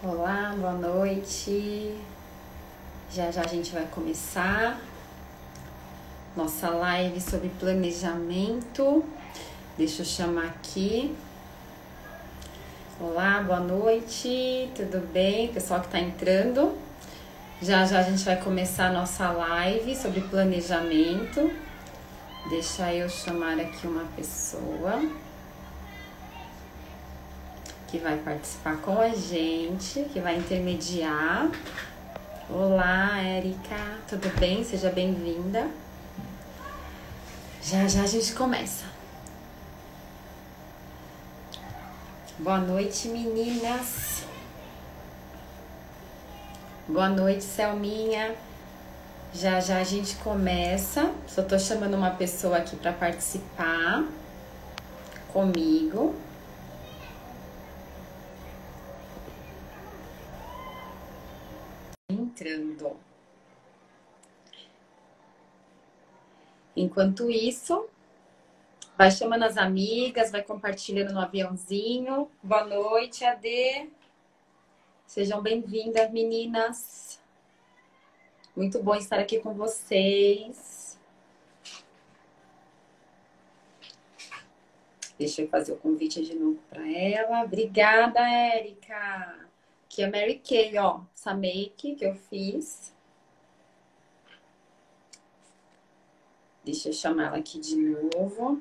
Olá, boa noite. Já já a gente vai começar nossa live sobre planejamento. Deixa eu chamar aqui. Olá, boa noite. Tudo bem? Pessoal que está entrando. Já já a gente vai começar a nossa live sobre planejamento. Deixa eu chamar aqui uma pessoa que vai participar com a gente, que vai intermediar. Olá, Érica, tudo bem? Seja bem-vinda. Já já a gente começa. Boa noite, meninas. Boa noite, Selminha. Já já a gente começa. Só tô chamando uma pessoa aqui para participar comigo. Entrando. Enquanto isso, vai chamando as amigas, vai compartilhando no aviãozinho. Boa noite, Ade. Sejam bem-vindas, meninas. Muito bom estar aqui com vocês. Deixa eu fazer o convite de novo para ela. Obrigada, Érica. Aqui é a Mary Kay, ó. Essa make que eu fiz. Deixa eu chamar ela aqui de novo.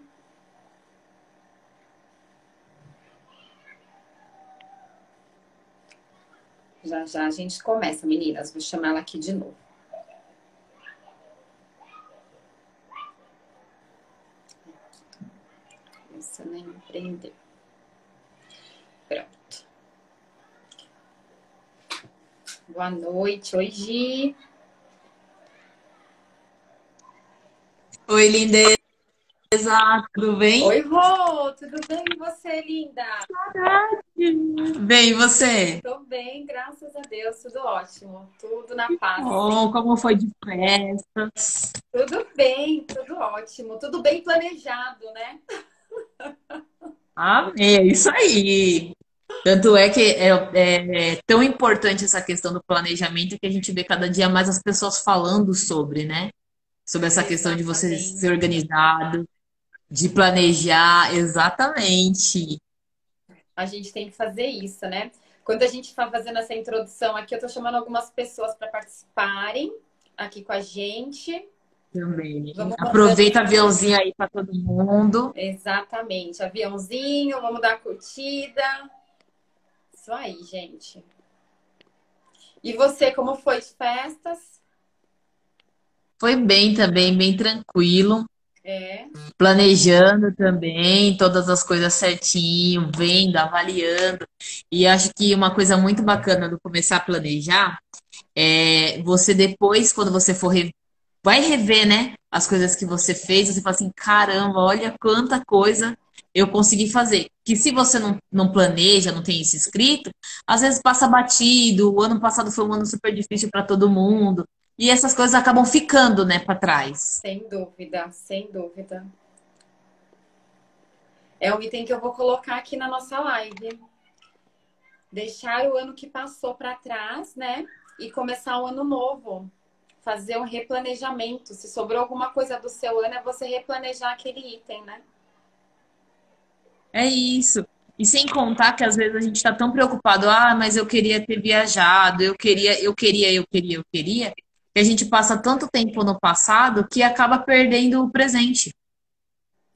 Já já a gente começa, meninas. Vou chamar ela aqui de novo. Começando a empreender. Pronto. Boa noite. Oi, Gi. Oi, lindeza, tudo bem? Oi, Rô. Tudo bem e você, linda? Bem, e você? Tô bem, graças a Deus. Tudo ótimo. Tudo na paz. Oh, como foi de festas? Tudo bem, tudo ótimo. Tudo bem planejado, né? Amém, é isso aí. Tanto é que é tão importante essa questão do planejamento que a gente vê cada dia mais as pessoas falando sobre, né? Sobre essa questão de você Exatamente. ser organizado, de planejar, exatamente. A gente tem que fazer isso, né? Quando a gente está fazendo essa introdução aqui, eu tô chamando algumas pessoas para participarem aqui com a gente. Também. Vamos montando. Aproveita o aviãozinho aí para todo mundo. Exatamente. Aviãozinho, vamos dar curtida. Isso aí, gente. E você, como foi de festas? Foi bem também, bem tranquilo. É, Planejando também todas as coisas certinho, vendo, avaliando. E acho que uma coisa muito bacana do começar a planejar é você depois, quando você for vai rever, né, as coisas que você fez, você fala assim, caramba, olha quanta coisa eu consegui fazer. Que se você não planeja, não tem isso escrito, às vezes passa batido. O ano passado foi um ano super difícil para todo mundo. E essas coisas acabam ficando, né, para trás. sem dúvida, sem dúvida. É um item que eu vou colocar aqui na nossa live. Deixar o ano que passou para trás, né? E começar um ano novo. Fazer um replanejamento. Se sobrou alguma coisa do seu ano, é você replanejar aquele item, né? É isso. E sem contar que às vezes a gente está tão preocupado, mas eu queria ter viajado, eu queria, que a gente passa tanto tempo no passado que acaba perdendo o presente.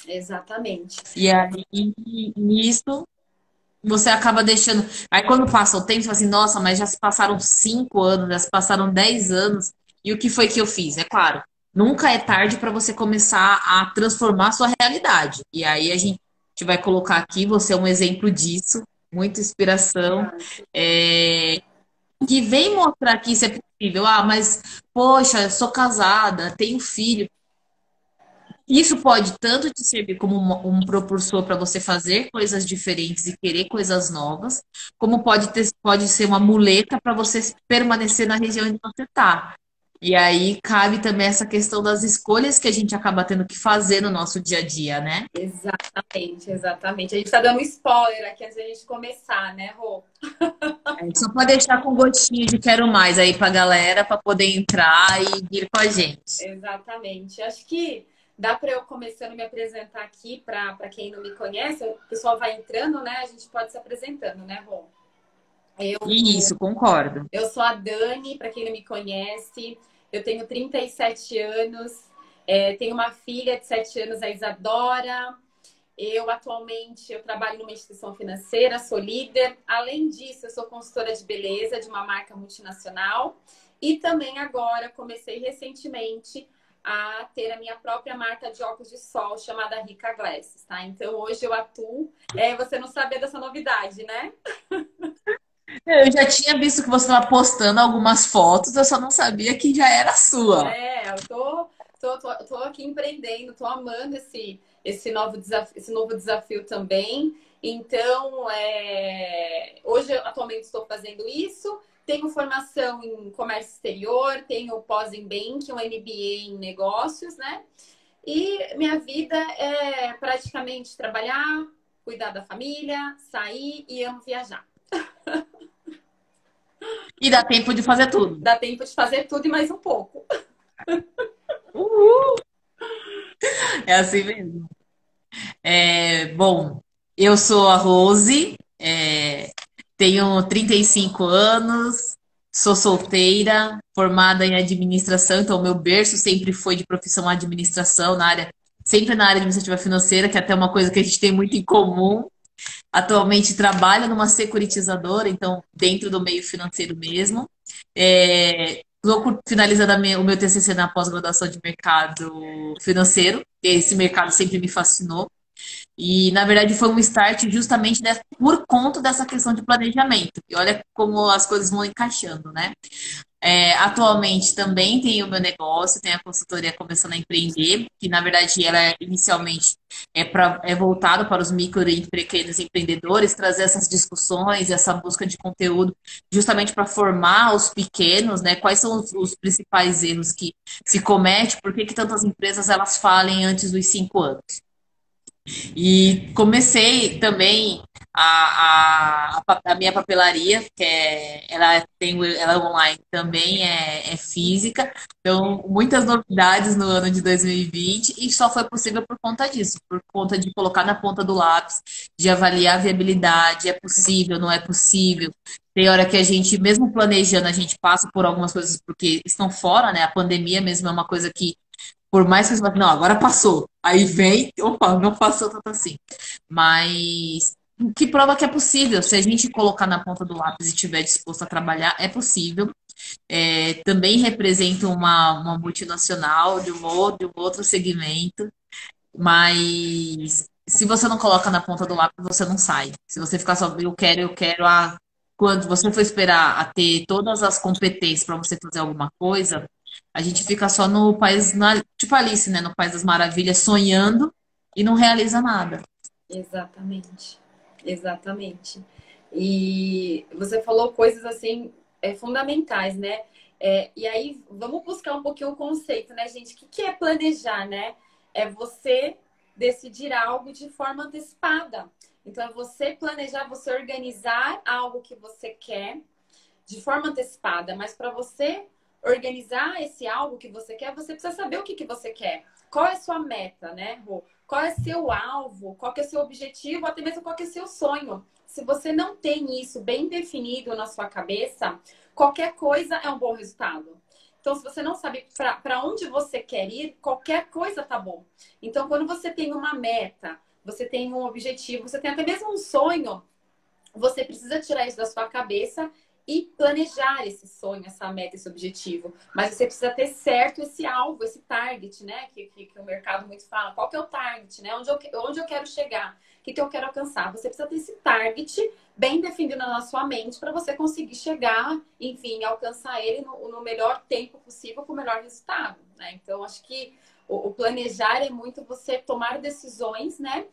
Exatamente. E aí, nisso, você acaba deixando. Aí quando passa o tempo, você fala assim, nossa, mas já se passaram 5 anos, já se passaram 10 anos, e o que foi que eu fiz? É claro, nunca é tarde para você começar a transformar a sua realidade. E aí a gente vai colocar aqui, você é um exemplo disso, muita inspiração, é, que vem mostrar que isso é possível. Mas, poxa, eu sou casada, tenho filho. Isso pode tanto te servir como um propulsor para você fazer coisas diferentes e querer coisas novas, como pode ser uma muleta para você permanecer na região onde você está. E aí cabe também essa questão das escolhas que a gente acaba tendo que fazer no nosso dia a dia, né? Exatamente, exatamente. A gente tá dando um spoiler aqui antes da gente começar, né, Rô? Só para deixar com gostinho de quero mais aí pra galera para poder entrar e vir com a gente. Exatamente. Acho que dá para eu começando a me apresentar aqui para quem não me conhece. O pessoal vai entrando, né? A gente pode se apresentando, né, Rô? Eu, Isso, concordo. eu sou a Dani, para quem não me conhece. Eu tenho 37 anos. Tenho uma filha de 7 anos, a Isadora. Eu trabalho numa instituição financeira, sou líder. Além disso, eu sou consultora de beleza de uma marca multinacional. E também agora comecei recentemente a ter a minha própria marca de óculos de sol chamada Rica Glasses, tá? Então hoje eu atuo. Você não sabia dessa novidade, né? Eu já tinha visto que você estava postando algumas fotos, eu só não sabia que já era sua. Eu tô aqui empreendendo, tô amando esse novo desafio também. Então, hoje eu atualmente estou fazendo isso. Tenho formação em comércio exterior, tenho pós em banking, um MBA em negócios, né? E minha vida é praticamente trabalhar, cuidar da família, sair e amo viajar. E dá tempo de fazer tudo. Dá tempo de fazer tudo e mais um pouco. Uhul! É assim mesmo. Bom, eu sou a Rose, tenho 35 anos, sou solteira, formada em administração, então meu berço sempre foi de profissão administração, sempre na área administrativa financeira, que é até uma coisa que a gente tem muito em comum. Atualmente trabalho numa securitizadora, então dentro do meio financeiro mesmo. Estou finalizando o meu TCC na pós-graduação de mercado financeiro. Esse mercado sempre me fascinou. E, na verdade, foi um start justamente por conta dessa questão de planejamento. E olha como as coisas vão encaixando, né? Atualmente também tem o meu negócio, tem a consultoria Começando a Empreender, que na verdade ela inicialmente é voltado para os micro e pequenos empreendedores, trazer essas discussões, essa busca de conteúdo, justamente para formar os pequenos, né? Quais são os principais erros que se comete, por que tantas empresas elas falem antes dos 5 anos? E comecei também a minha papelaria, ela é online, também é física. Então, muitas novidades no ano de 2020 e só foi possível por conta disso, por conta de colocar na ponta do lápis, de avaliar a viabilidade, é possível, não é possível. Tem hora que a gente, mesmo planejando, a gente passa por algumas coisas porque estão fora, né? A pandemia mesmo é uma coisa que por mais que você fale, não, agora passou. Aí vem, opa, não passou tanto assim. Mas o que prova que é possível. Se a gente colocar na ponta do lápis e estiver disposto a trabalhar, é possível. Também representa uma multinacional de um outro segmento. Mas se você não coloca na ponta do lápis, você não sai. Se você ficar só, eu quero, quando você for esperar a ter todas as competências para você fazer alguma coisa, a gente fica só no país, tipo Alice, né? No País das Maravilhas, sonhando e não realiza nada. Exatamente, exatamente. E você falou coisas assim fundamentais, né? E aí vamos buscar um pouquinho o conceito, né, gente? O que é planejar, né? É você decidir algo de forma antecipada. Então é você planejar, você organizar algo que você quer de forma antecipada, mas para você organizar esse algo que você quer, você precisa saber o que você quer. Qual é a sua meta, né, Rô? Qual é seu alvo? Qual é seu objetivo? Até mesmo qual é seu sonho? Se você não tem isso bem definido na sua cabeça, qualquer coisa é um bom resultado. Então, se você não sabe para onde você quer ir, qualquer coisa tá bom. Então, quando você tem uma meta, você tem um objetivo, você tem até mesmo um sonho, você precisa tirar isso da sua cabeça e planejar esse sonho, essa meta, esse objetivo. Mas você precisa ter certo esse alvo, esse target, né? Que o mercado muito fala. Qual que é o target, né? Onde eu quero chegar? O que eu quero alcançar? Você precisa ter esse target bem definido na sua mente para você conseguir chegar, enfim, alcançar ele no melhor tempo possível com o melhor resultado, né? Então, acho que o planejar é muito você tomar decisões, né?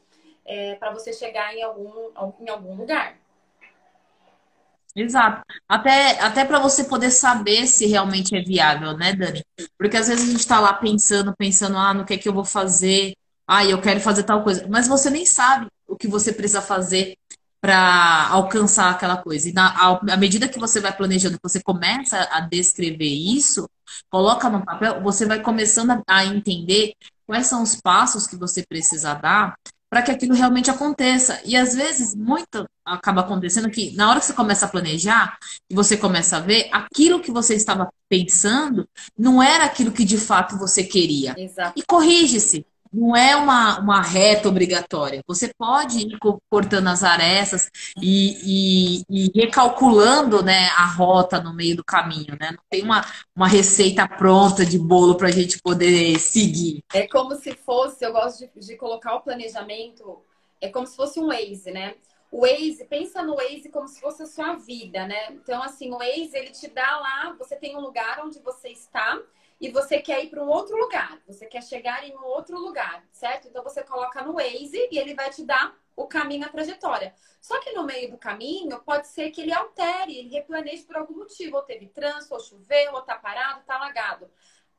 Para você chegar em algum lugar. Exato. Até para você poder saber se realmente é viável, né, Dani? Porque às vezes a gente está lá pensando, no que é que eu vou fazer? Ah, eu quero fazer tal coisa. Mas você nem sabe o que você precisa fazer para alcançar aquela coisa. E à medida que você vai planejando, que você começa a descrever isso, coloca no papel, você vai começando a entender quais são os passos que você precisa dar para que aquilo realmente aconteça. E às vezes, muito acaba acontecendo que na hora que você começa a planejar, e você começa a ver, aquilo que você estava pensando não era aquilo que de fato você queria. Exato. E corrige-se. Não é uma reta obrigatória. Você pode ir cortando as arestas e recalculando, né, a rota no meio do caminho, né? Não tem uma receita pronta de bolo para a gente poder seguir. É como se fosse, eu gosto de colocar o planejamento, é como se fosse um Waze, né? O Waze, pensa no Waze como se fosse a sua vida, né? Então, assim, o Waze, ele te dá lá, você tem um lugar onde você está e você quer ir para um outro lugar, você quer chegar em um outro lugar, certo? Então, você coloca no Waze e ele vai te dar o caminho, a trajetória. Só que no meio do caminho, pode ser que ele altere, ele replaneje por algum motivo, ou teve trânsito, ou choveu, ou tá parado, tá alagado.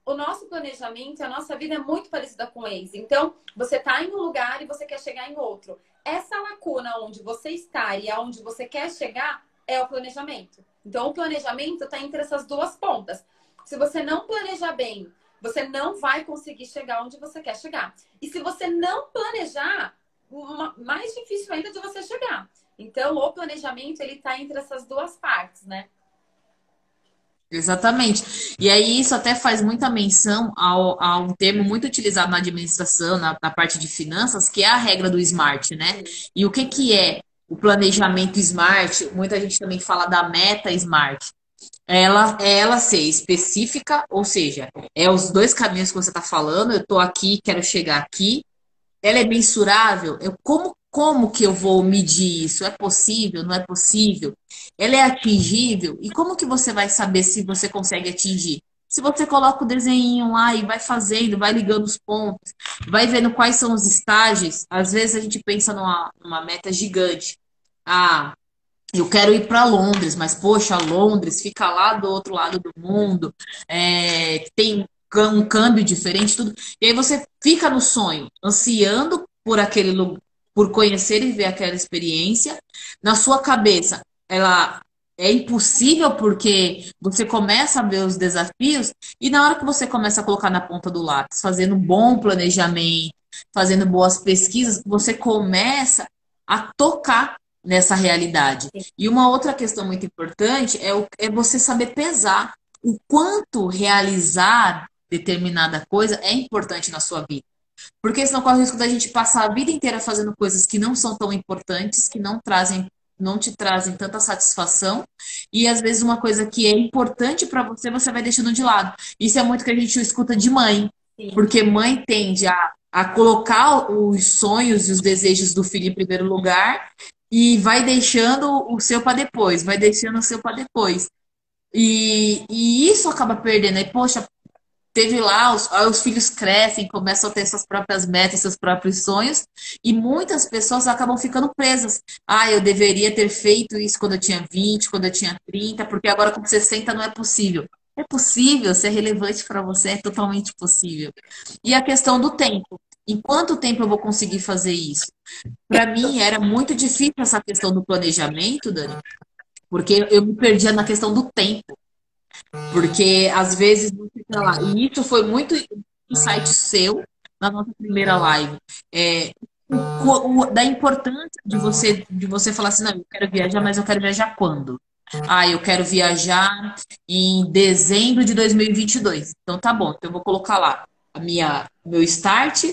O nosso planejamento, a nossa vida é muito parecida com o Waze. Então, você está em um lugar e você quer chegar em outro. Essa lacuna onde você está e aonde você quer chegar é o planejamento. Então, o planejamento está entre essas duas pontas. Se você não planejar bem, você não vai conseguir chegar onde você quer chegar. E se você não planejar, mais difícil ainda de você chegar. Então, o planejamento, ele está entre essas duas partes, né? Exatamente. E aí isso até faz muita menção a um termo muito utilizado na administração, na parte de finanças, que é a regra do SMART, né? E o que que é o planejamento SMART? Muita gente também fala da meta SMART. Ela ser específica, ou seja, é os dois caminhos que você está falando, eu estou aqui, quero chegar aqui, ela é mensurável? Como que eu vou medir isso? É possível? Não é possível? Ela é atingível? E como que você vai saber se você consegue atingir? Se você coloca o desenho lá e vai fazendo, vai ligando os pontos, vai vendo quais são os estágios. Às vezes a gente pensa numa meta gigante. Ah, eu quero ir para Londres, mas poxa, Londres fica lá do outro lado do mundo, tem um câmbio diferente, tudo. E aí você fica no sonho, ansiando por aquele lugar, por conhecer e ver aquela experiência. Na sua cabeça, ela é impossível porque você começa a ver os desafios e na hora que você começa a colocar na ponta do lápis, fazendo um bom planejamento, fazendo boas pesquisas, você começa a tocar nessa realidade. E uma outra questão muito importante é você saber pesar o quanto realizar determinada coisa é importante na sua vida. Porque senão corre o risco da gente passar a vida inteira fazendo coisas que não são tão importantes, que não te trazem tanta satisfação, e às vezes uma coisa que é importante para você, você vai deixando de lado. Isso é muito que a gente escuta de mãe, Sim. porque mãe tende a colocar os sonhos e os desejos do filho em primeiro lugar e vai deixando o seu para depois, vai deixando o seu para depois. E isso acaba perdendo. Aí, poxa, teve lá, os filhos crescem, começam a ter suas próprias metas, seus próprios sonhos, e muitas pessoas acabam ficando presas. Ah, eu deveria ter feito isso quando eu tinha 20, quando eu tinha 30, porque agora com 60 não é possível. É possível, ser relevante para você é totalmente possível. E a questão do tempo. Em quanto tempo eu vou conseguir fazer isso? Para mim era muito difícil essa questão do planejamento, Dani, porque eu me perdia na questão do tempo. Porque às vezes você fica lá. E isso foi muito insight seu na nossa primeira live. É, da importância de você falar assim, não, eu quero viajar, mas eu quero viajar quando? Ah, eu quero viajar em dezembro de 2022. Então tá bom, então eu vou colocar lá o meu start,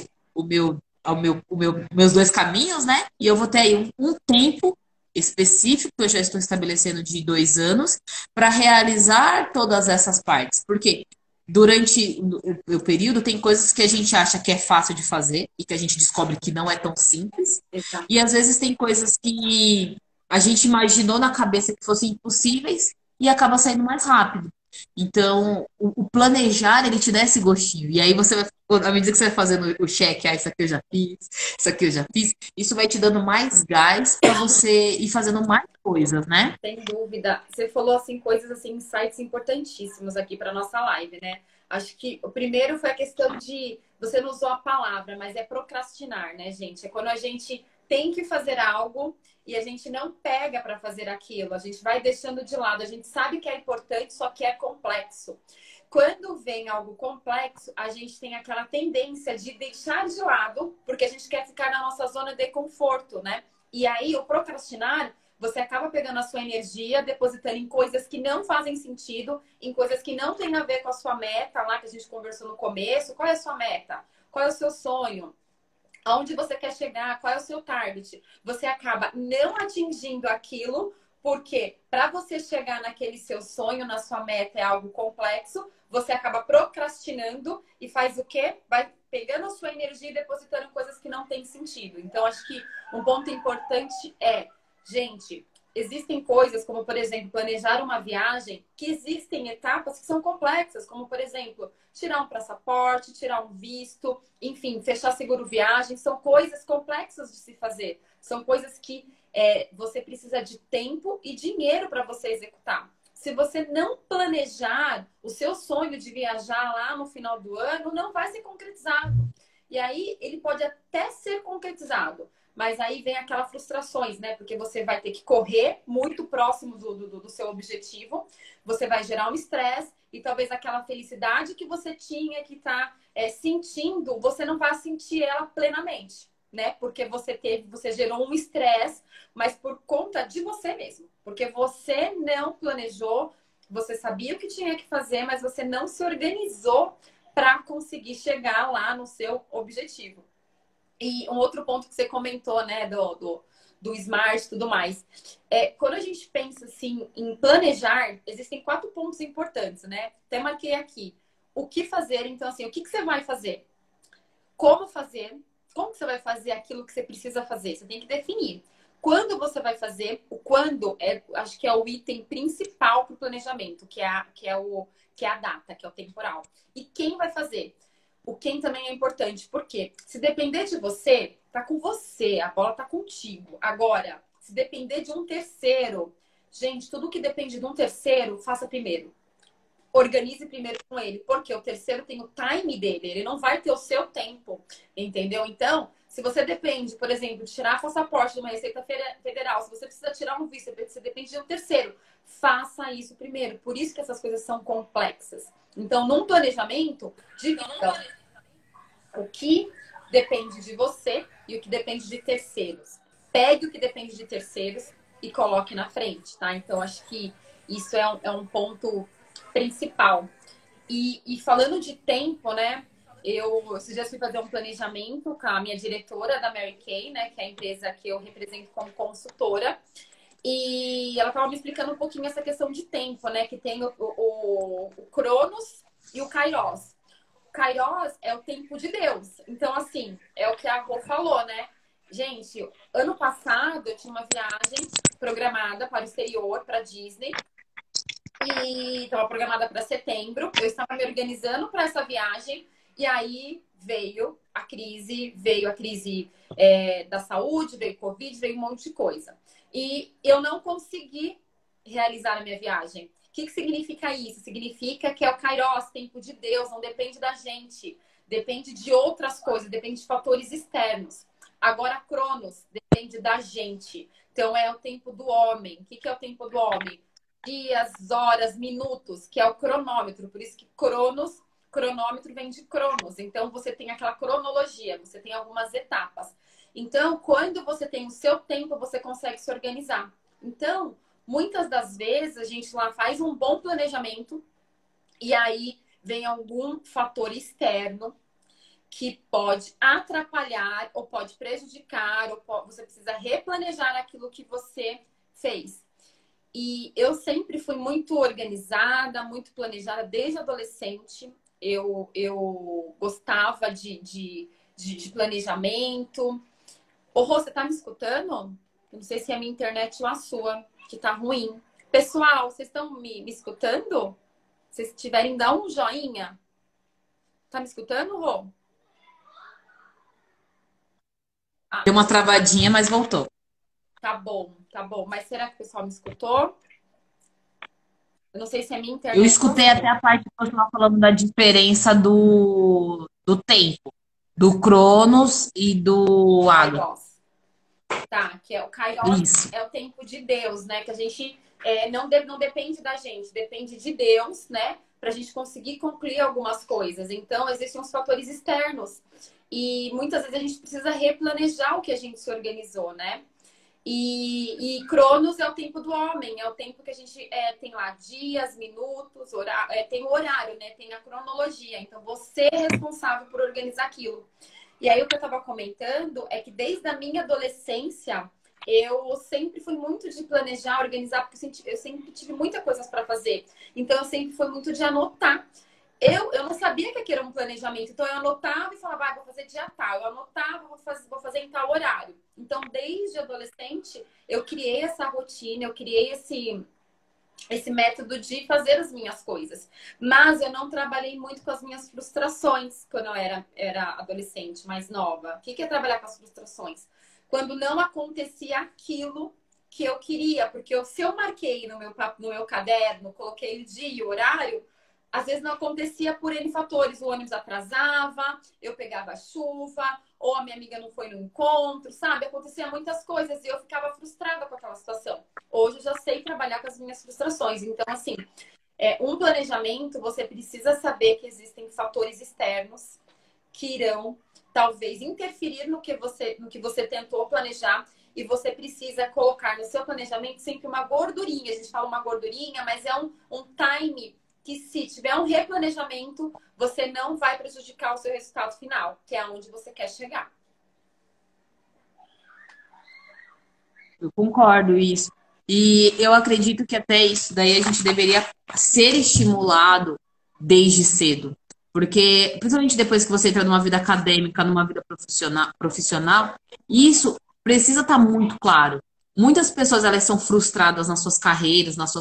meus dois caminhos, né? E eu vou ter aí um tempo específico que eu já estou estabelecendo de 2 anos para realizar todas essas partes. Porque durante o período tem coisas que a gente acha que é fácil de fazer e que a gente descobre que não é tão simples. Exato. E às vezes tem coisas que a gente imaginou na cabeça que fossem impossíveis e acaba saindo mais rápido. Então, o planejar, ele te dá esse gostinho. E aí você vai, à medida que você vai fazendo o check, ah, isso aqui eu já fiz, isso aqui eu já fiz, isso vai te dando mais gás para você ir fazendo mais coisas, né? Sem dúvida. Você falou assim coisas assim, insights importantíssimos aqui para nossa live, né? Acho que o primeiro foi a questão de você não usou a palavra, mas é procrastinar, né, gente? É quando a gente tem que fazer algo e a gente não pega para fazer aquilo, a gente vai deixando de lado, a gente sabe que é importante, só que é complexo. Quando vem algo complexo, a gente tem aquela tendência de deixar de lado, porque a gente quer ficar na nossa zona de conforto, né? E aí o procrastinar você acaba pegando a sua energia, depositando em coisas que não fazem sentido, em coisas que não têm a ver com a sua meta, lá que a gente conversou no começo. Qual é a sua meta? Qual é o seu sonho? Aonde você quer chegar? Qual é o seu target? Você acaba não atingindo aquilo, porque para você chegar naquele seu sonho, na sua meta, é algo complexo, você acaba procrastinando e faz o quê? Vai pegando a sua energia e depositando em coisas que não têm sentido. Então, acho que um ponto importante é, gente, existem coisas, como por exemplo, planejar uma viagem, que existem etapas que são complexas, como por exemplo, tirar um passaporte, tirar um visto, enfim, fechar seguro viagem, são coisas complexas de se fazer. São coisas que você precisa de tempo e dinheiro para você executar. Se você não planejar o seu sonho de viajar lá no final do ano, não vai ser concretizado. E aí ele pode até ser concretizado, mas aí vem aquelas frustrações, né? Porque você vai ter que correr muito próximo do seu objetivo, você vai gerar um estresse e talvez aquela felicidade que você tinha que tá sentindo, você não vai sentir ela plenamente, né? Porque você gerou um estresse, mas por conta de você mesmo. Porque você não planejou, você sabia o que tinha que fazer, mas você não se organizou para conseguir chegar lá no seu objetivo. E um outro ponto que você comentou, né, do smart e tudo mais. Quando a gente pensa assim em planejar, existem 4 pontos importantes, né? Até marquei aqui. O que fazer, então assim, o que você vai fazer? Como fazer? Como você vai fazer aquilo que você precisa fazer? Você tem que definir. Quando você vai fazer, o quando acho que é o item principal para o planejamento, que é a data, que é o temporal. E quem vai fazer? O quem também é importante, porque se depender de você, tá com você, a bola tá contigo. Agora, se depender de um terceiro, gente, tudo que depende de um terceiro, faça primeiro. Organize primeiro com ele, porque o terceiro tem o time dele, ele não vai ter o seu tempo, entendeu? Então, se você depende, por exemplo, de tirar passaporte de uma Receita Federal, se você precisa tirar um visto, você depende de um terceiro, faça isso primeiro. Por isso que essas coisas são complexas. Então, num planejamento, divida o que depende de você e o que depende de terceiros. Pegue o que depende de terceiros e coloque na frente, tá? Então, acho que isso é um ponto principal. E falando de tempo, né? Esses dias fui fazer um planejamento com a minha diretora da Mary Kay, né? Que é a empresa que eu represento como consultora. E ela estava me explicando um pouquinho essa questão de tempo, né? Que tem o Cronos e o Kairos. O Kairos é o tempo de Deus. Então, assim, é o que a Rô falou, né? Gente, ano passado eu tinha uma viagem programada para o exterior, para Disney. E estava programada para setembro. Eu estava me organizando para essa viagem. E aí veio a crise da saúde, veio Covid, veio um monte de coisa. E eu não consegui realizar a minha viagem. O que significa isso? Significa que é o Kairos, tempo de Deus, não depende da gente. Depende de outras coisas, depende de fatores externos. Agora, Cronos, depende da gente. Então, é o tempo do homem. O que é o tempo do homem? Dias, horas, minutos, que é o cronômetro. Por isso que cronômetro vem de cronos. Então, você tem aquela cronologia, você tem algumas etapas. Então, quando você tem o seu tempo, você consegue se organizar. Então, muitas das vezes, a gente lá faz um bom planejamento e aí vem algum fator externo que pode atrapalhar ou pode prejudicar, ou você precisa replanejar aquilo que você fez. E eu sempre fui muito organizada, muito planejada desde adolescente. Eu gostava de planejamento. Ô, Rô, você tá me escutando? Eu não sei se é a minha internet ou a sua, que tá ruim. Pessoal, vocês estão me escutando? Se vocês tiverem, dá um joinha. Tá me escutando, Rô? Ah, Deu uma travadinha, mas voltou. tá bom, tá bom. Mas será que o pessoal me escutou? Eu não sei se é minha Eu internet ou a escutei até sua. a parte que você estava falando da diferença do tempo, do Cronos e do Água. Kairos. Tá, que é o Kairos, Isso. é o tempo de Deus, né? Que a gente não depende da gente, depende de Deus, né? Pra gente conseguir concluir algumas coisas. Então, existem os fatores externos. E muitas vezes a gente precisa replanejar o que a gente se organizou, né? E Cronos é o tempo do homem, é o tempo que a gente tem lá dias, minutos, tem o horário, né? Tem a cronologia. Então, você é responsável por organizar aquilo. E aí, o que eu estava comentando é que desde a minha adolescência, eu sempre fui muito de planejar, organizar, porque eu sempre tive muitas coisas para fazer. Então, eu sempre fui muito de anotar. Eu não sabia que aquilo era um planejamento, então eu anotava e falava, vou fazer dia tal. Eu anotava, vou fazer em tal horário. Então, desde adolescente, eu criei essa rotina, eu criei esse método de fazer as minhas coisas. Mas eu não trabalhei muito com as minhas frustrações quando eu era adolescente, mais nova. O que é trabalhar com as frustrações? Quando não acontecia aquilo que eu queria, porque se eu marquei no meu caderno, coloquei o dia e o horário, às vezes não acontecia por N fatores. O ônibus atrasava, eu pegava chuva, ou a minha amiga não foi no encontro, sabe? Acontecia muitas coisas e eu ficava frustrada com aquela situação. Hoje eu já sei trabalhar com as minhas frustrações. Então, assim, um planejamento, você precisa saber que existem fatores externos que irão, talvez, interferir no que você tentou planejar. E você precisa colocar no seu planejamento sempre uma gordurinha. A gente fala uma gordurinha, mas é um time que, se tiver um replanejamento, você não vai prejudicar o seu resultado final, que é onde você quer chegar. Eu concordo isso. E eu acredito que até isso daí a gente deveria ser estimulado desde cedo. Porque, principalmente depois que você entra numa vida acadêmica, numa vida profissional, isso precisa estar muito claro. Muitas pessoas elas são frustradas nas suas carreiras, nas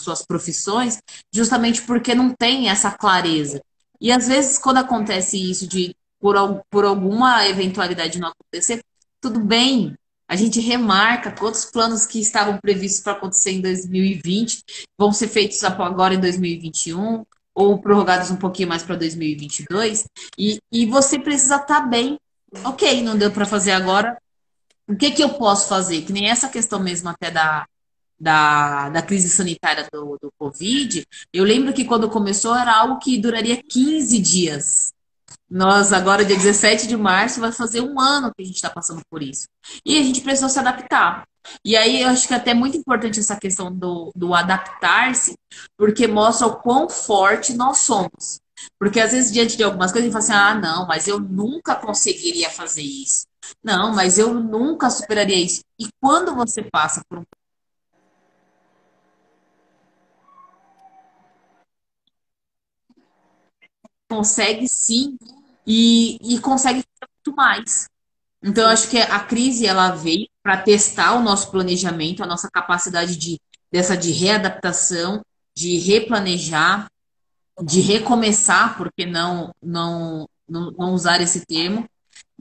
suas profissões, justamente porque não tem essa clareza. E às vezes, quando acontece isso de por alguma eventualidade não acontecer, tudo bem, a gente remarca quantos planos que estavam previstos para acontecer em 2020 vão ser feitos agora em 2021 ou prorrogados um pouquinho mais para 2022. E você precisa estar bem. Ok, não deu para fazer agora. O que que eu posso fazer? Que nem essa questão mesmo até da crise sanitária do Covid. Eu lembro que quando começou era algo que duraria 15 dias. Nós, agora, dia 17 de março, vai fazer um ano que a gente está passando por isso. E a gente precisou se adaptar. E aí, eu acho que é até muito importante essa questão do adaptar-se, porque mostra o quão forte nós somos. Porque, às vezes, diante de algumas coisas, a gente fala assim: não, mas eu nunca conseguiria fazer isso. Não, mas eu nunca superaria isso. E quando você passa por um consegue sim, e consegue muito mais. Então, eu Sim. acho que a crise ela veio para testar o nosso planejamento, a nossa capacidade de readaptação, de replanejar, de recomeçar, porque não usar esse termo,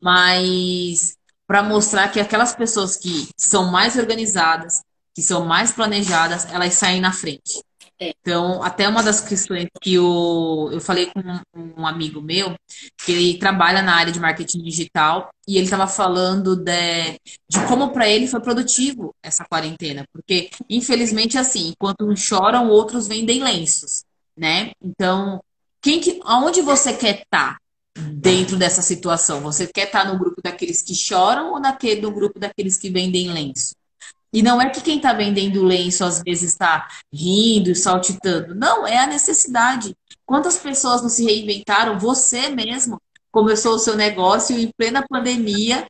mas para mostrar que aquelas pessoas que são mais organizadas, que são mais planejadas, elas saem na frente. É. Então, até uma das questões que eu falei com um amigo meu, que ele trabalha na área de marketing digital, e ele estava falando de como para ele foi produtivo essa quarentena. Porque, infelizmente, assim, enquanto uns choram, outros vendem lenços, né? Então, aonde você quer estar dentro dessa situação? Você quer estar no grupo daqueles que choram ou no grupo daqueles que vendem lenço? E não é que quem está vendendo lenço às vezes está rindo e saltitando. Não, é a necessidade. Quantas pessoas não se reinventaram? Você mesmo começou o seu negócio em plena pandemia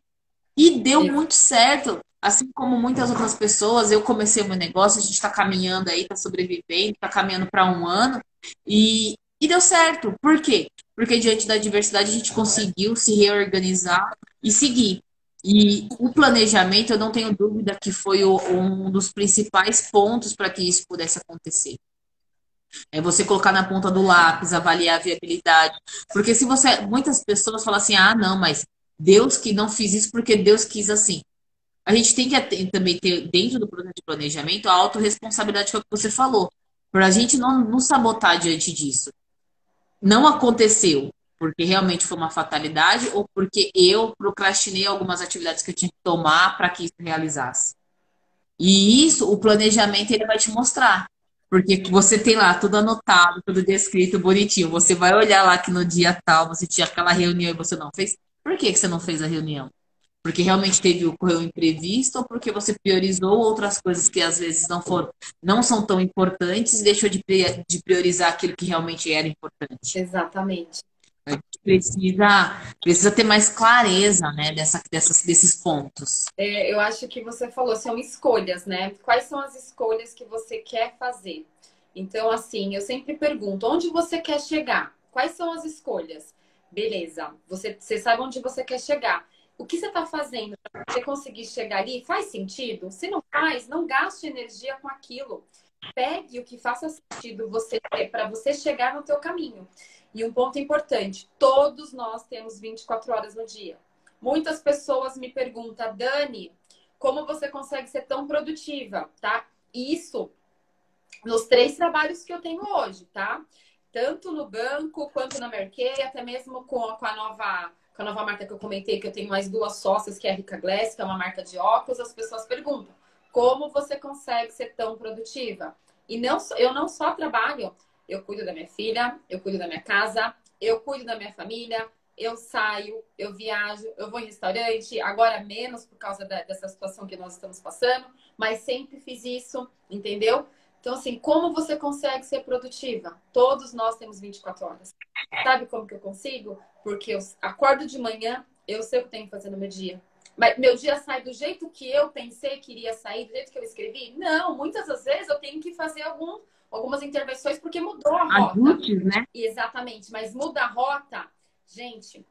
e deu muito certo. Assim como muitas outras pessoas, eu comecei o meu negócio, a gente está caminhando aí, está sobrevivendo, está caminhando para um ano e deu certo. Por quê? Porque diante da adversidade a gente conseguiu se reorganizar e seguir. E o planejamento, eu não tenho dúvida que foi um dos principais pontos para que isso pudesse acontecer. É você colocar na ponta do lápis, avaliar a viabilidade. Porque se você. Muitas pessoas falam assim, ah, não, mas Deus que não fiz isso porque Deus quis assim. A gente tem que também ter, dentro do processo de planejamento, a autorresponsabilidade que é o que você falou. Para a gente não sabotar diante disso. Não aconteceu porque realmente foi uma fatalidade ou porque eu procrastinei algumas atividades que eu tinha que tomar para que isso realizasse. E isso, o planejamento, ele vai te mostrar. Porque você tem lá tudo anotado, tudo descrito, bonitinho. Você vai olhar lá que no dia tal você tinha aquela reunião e você não fez. Por que que você não fez a reunião? Porque realmente ocorreu um imprevisto ou porque você priorizou outras coisas que às vezes não são tão importantes e deixou de priorizar aquilo que realmente era importante. Exatamente. A gente precisa ter mais clareza, né, desses pontos. Eu acho que você falou, são escolhas, né? Quais são as escolhas que você quer fazer? Então, assim, eu sempre pergunto, onde você quer chegar? Quais são as escolhas? Beleza, você sabe onde você quer chegar. O que você está fazendo para você conseguir chegar ali? Faz sentido? Se não faz, não gaste energia com aquilo. Pegue o que faça sentido para você chegar no teu caminho. E um ponto importante, todos nós temos 24 horas no dia. Muitas pessoas me perguntam, Dani, como você consegue ser tão produtiva, tá? Isso nos 3 trabalhos que eu tenho hoje, tá? Tanto no banco, quanto na Mercê, até mesmo com a nova marca que eu comentei, que eu tenho mais 2 sócias, que é a Rica Glass, que é uma marca de óculos, as pessoas perguntam, como você consegue ser tão produtiva? E eu não só trabalho, eu cuido da minha filha, eu cuido da minha casa, eu cuido da minha família, eu saio, eu viajo, eu vou em restaurante, agora menos por causa dessa situação que nós estamos passando, mas sempre fiz isso, entendeu? Então, assim, como você consegue ser produtiva? Todos nós temos 24 horas. Sabe como que eu consigo? Porque eu acordo de manhã, eu sei o que eu tenho que fazer no meu dia. Mas meu dia sai do jeito que eu pensei que iria sair, do jeito que eu escrevi? Não, muitas das vezes eu tenho que fazer algumas intervenções porque mudou a rota. Ajustes, né? Exatamente, mas muda a rota. Gente,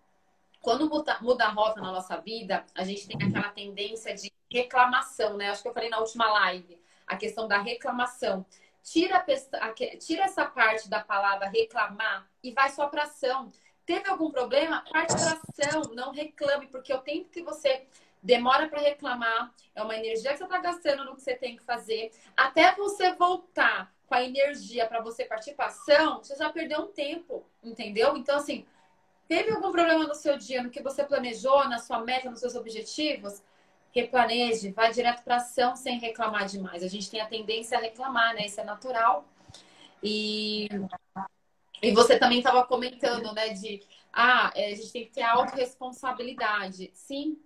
quando muda a rota na nossa vida, a gente tem aquela tendência de reclamação, né? Acho que eu falei na última live, a questão da reclamação. Tira essa parte da palavra reclamar e vai só para ação. Teve algum problema? Parte para ação, não reclame, porque o tempo que você demora para reclamar é uma energia que você está gastando no que você tem que fazer. Até você voltar com a energia para você partir para ação, você já perdeu um tempo, entendeu? Então, assim, teve algum problema no seu dia, no que você planejou, na sua meta, nos seus objetivos? Replaneje, vai direto para ação sem reclamar demais. A gente tem a tendência a reclamar, né? Isso é natural. E você também estava comentando, né? A gente tem que ter autorresponsabilidade. Sim,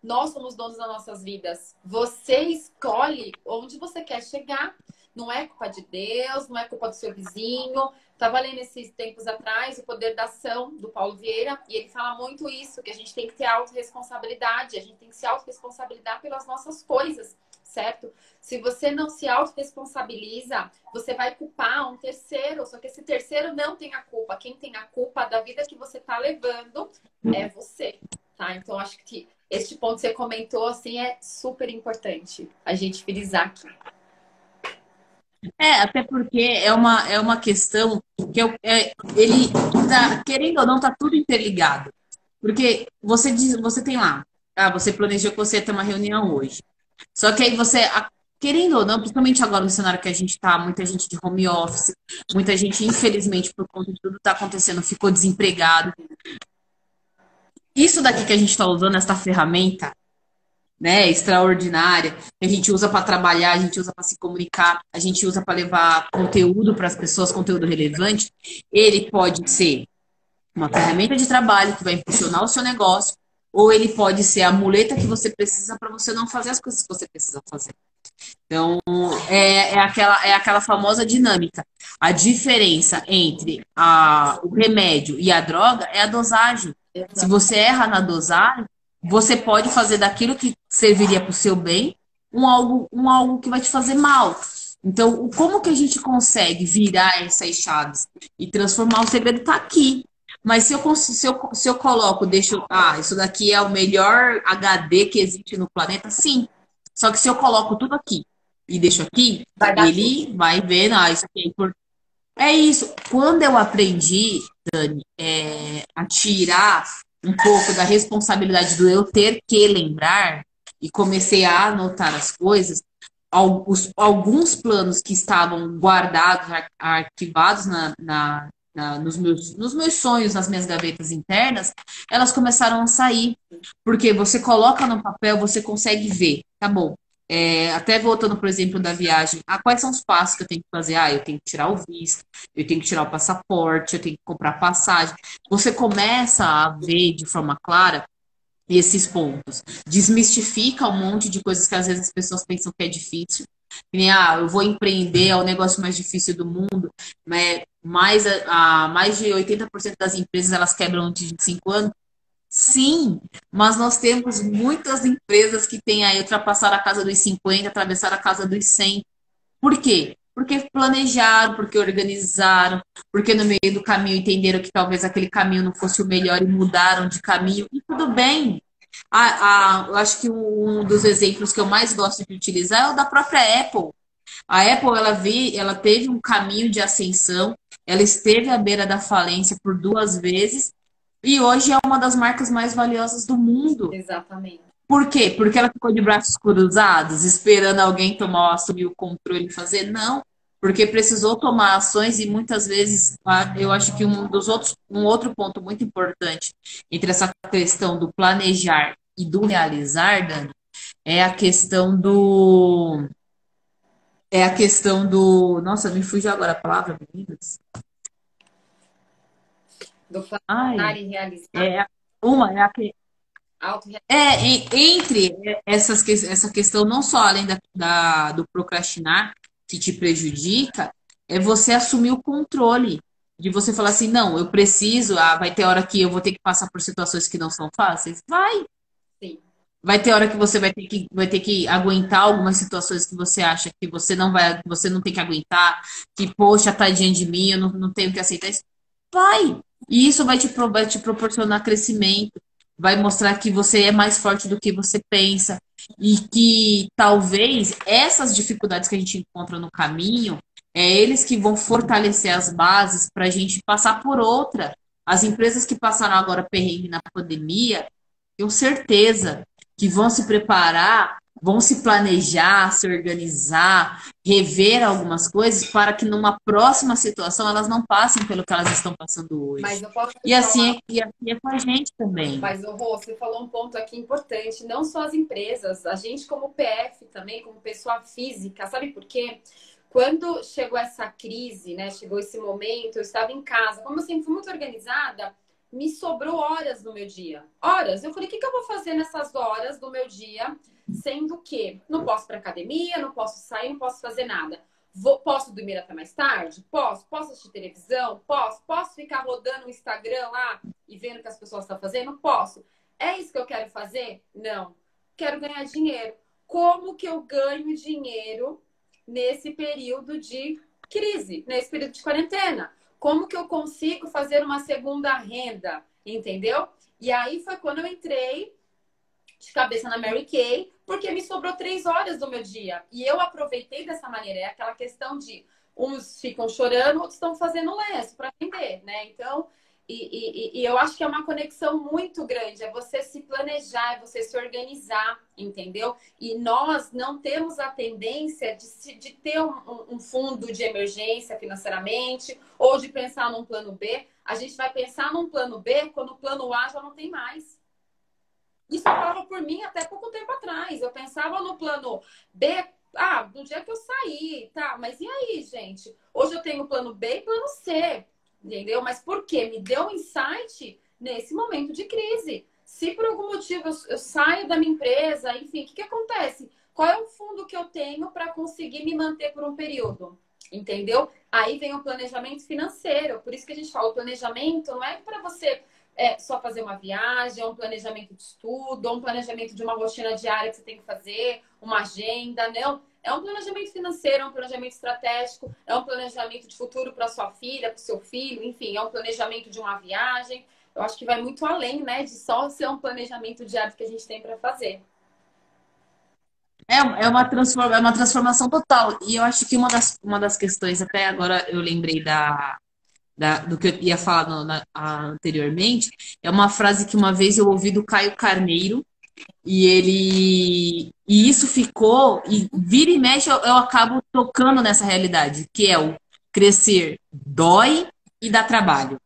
nós somos donos das nossas vidas. Você escolhe onde você quer chegar. Não é culpa de Deus, não é culpa do seu vizinho. Estava lendo esses tempos atrás O Poder da Ação, do Paulo Vieira, e ele fala muito isso, que a gente tem que ter autorresponsabilidade, a gente tem que se autorresponsabilizar pelas nossas coisas, certo? Se você não se autorresponsabiliza, você vai culpar um terceiro, só que esse terceiro não tem a culpa. Quem tem a culpa da vida que você está levando é você, tá? Então, acho que este ponto que você comentou, assim, é super importante a gente frisar aqui. Até porque é uma questão que ele tá, querendo ou não, tá tudo interligado. Porque você tem lá, você planejou que você ia ter uma reunião hoje. Só que aí querendo ou não, principalmente agora no cenário que a gente tá, muita gente de home office, muita gente, infelizmente, por conta de tudo que tá acontecendo, ficou desempregado. Isso daqui que a gente está usando, essa ferramenta, né, extraordinária, que a gente usa para trabalhar, a gente usa para se comunicar, a gente usa para levar conteúdo para as pessoas, conteúdo relevante, ele pode ser uma ferramenta de trabalho que vai impulsionar o seu negócio, ou ele pode ser a muleta que você precisa para você não fazer as coisas que você precisa fazer. Então, é aquela famosa dinâmica. A diferença entre o remédio e a droga é a dosagem. Se você erra na dosagem, você pode fazer daquilo que serviria para o seu bem um algo que vai te fazer mal. Então, como que a gente consegue virar essas chaves e transformar? O segredo está aqui. Mas se eu coloco, isso daqui é o melhor HD que existe no planeta, sim. Só que se eu coloco tudo aqui e deixo aqui, ele vai ver, isso aqui é importante. É isso. Quando eu aprendi, Dani, a tirar um pouco da responsabilidade do eu ter que lembrar e comecei a anotar as coisas, alguns planos que estavam guardados, arquivados nos meus sonhos, nas minhas gavetas internas, elas começaram a sair. Porque você coloca no papel, você consegue ver. Tá bom. Até voltando, por exemplo, da viagem, quais são os passos que eu tenho que fazer? Eu tenho que tirar o visto, eu tenho que tirar o passaporte, eu tenho que comprar passagem. Você começa a ver de forma clara esses pontos. Desmistifica um monte de coisas que às vezes as pessoas pensam que é difícil. Que nem, eu vou empreender, é o negócio mais difícil do mundo, né? Mais de 80% das empresas elas quebram antes de 5 anos. Sim, mas nós temos muitas empresas que têm aí ultrapassar a casa dos 50, atravessar a casa dos 100. Por quê? Porque planejaram, porque organizaram, porque no meio do caminho entenderam que talvez aquele caminho não fosse o melhor e mudaram de caminho. E tudo bem. Eu acho que um dos exemplos que eu mais gosto de utilizar é o da própria Apple. A Apple, ela teve um caminho de ascensão, ela esteve à beira da falência por 2 vezes e hoje é uma das marcas mais valiosas do mundo. Exatamente. Por quê? Porque ela ficou de braços cruzados, esperando alguém assumir o controle e fazer? Não, porque precisou tomar ações e muitas vezes eu acho que um outro ponto muito importante entre essa questão do planejar e do realizar, Dani, é a questão do nossa, me fugiu agora a palavra, meninas. Do planejar Ai, e realizar, é uma é a auto entre essa questão, não só além do procrastinar, que te prejudica, é você assumir o controle. De você falar assim, não, eu preciso, vai ter hora que eu vou ter que passar por situações que não são fáceis. sim. Vai ter hora que você vai ter que aguentar algumas situações que você acha que você não tem que aguentar, que, poxa, tadinha de mim, eu não tenho que aceitar isso. Vai! E isso vai te proporcionar crescimento, vai mostrar que você é mais forte do que você pensa e que talvez essas dificuldades que a gente encontra no caminho, eles que vão fortalecer as bases para a gente passar por outra. As empresas que passaram agora perrengue na pandemia, tenho certeza que vão se preparar, vão se planejar, se organizar, rever algumas coisas para que numa próxima situação elas não passem pelo que elas estão passando Mas hoje. eu posso te E falar. assim é com a gente também. Mas, Rô, você falou um ponto aqui importante, não só as empresas, a gente como PF também, como pessoa física, sabe por quê? Quando chegou essa crise, né, chegou esse momento, eu estava em casa, como eu sempre fui muito organizada, me sobrou horas no meu dia. Horas. Eu falei, o que eu vou fazer nessas horas do meu dia, sendo que não posso ir para academia, não posso sair, não posso fazer nada. Posso dormir até mais tarde? Posso. Posso assistir televisão? Posso. Posso ficar rodando o Instagram lá e vendo o que as pessoas estão fazendo? Posso. É isso que eu quero fazer? Não. Quero ganhar dinheiro. Como que eu ganho dinheiro nesse período de crise, nesse período de quarentena? Como que eu consigo fazer uma segunda renda? Entendeu? E aí foi quando eu entrei de cabeça na Mary Kay, porque me sobrou 3 horas do meu dia. E eu aproveitei dessa maneira. É aquela questão de uns ficam chorando, outros estão fazendo lenço para vender, né? Então, e eu acho que é uma conexão muito grande. É você se planejar, é você se organizar, entendeu? E nós não temos a tendência de ter um fundo de emergência financeiramente ou de pensar num plano B. A gente vai pensar num plano B quando o plano A já não tem mais. Isso eu falava por mim até pouco tempo atrás. Eu pensava no plano B, no dia que eu saí, tá? Mas e aí, gente? Hoje eu tenho plano B e plano C, entendeu? Mas por quê? Me deu um insight nesse momento de crise. Se por algum motivo eu saio da minha empresa, enfim, o que acontece? Qual é o fundo que eu tenho para conseguir me manter por um período? Entendeu? Aí vem o planejamento financeiro. Por isso que a gente fala, o planejamento não é para você só fazer uma viagem, um planejamento de estudo, um planejamento de uma rotina diária que você tem que fazer, uma agenda, não. É um planejamento financeiro, é um planejamento estratégico, é um planejamento de futuro para sua filha, para o seu filho, enfim, é um planejamento de uma viagem. Eu acho que vai muito além, né, de só ser um planejamento diário que a gente tem para fazer. É uma transformação total. E eu acho que uma das questões, até agora eu lembrei do que eu ia falar anteriormente, é uma frase que uma vez eu ouvi do Caio Carneiro, e isso ficou, e vira e mexe eu acabo tocando nessa realidade, que é o crescer dói e dá trabalho.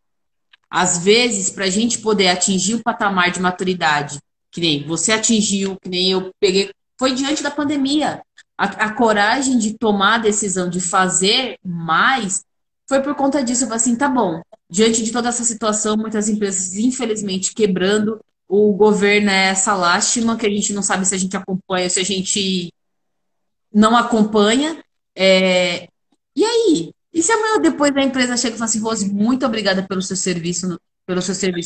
Às vezes, para a gente poder atingir o patamar de maturidade, que nem você atingiu, que nem eu peguei, foi diante da pandemia. A coragem de tomar a decisão de fazer mais foi por conta disso. Eu falei assim, tá bom. Diante de toda essa situação, muitas empresas, infelizmente, quebrando, o governo é essa lástima que a gente não sabe se a gente acompanha, se a gente não acompanha. É, e aí? E se amanhã depois a empresa chega e fala assim, Rose, muito obrigada pelo seu serviço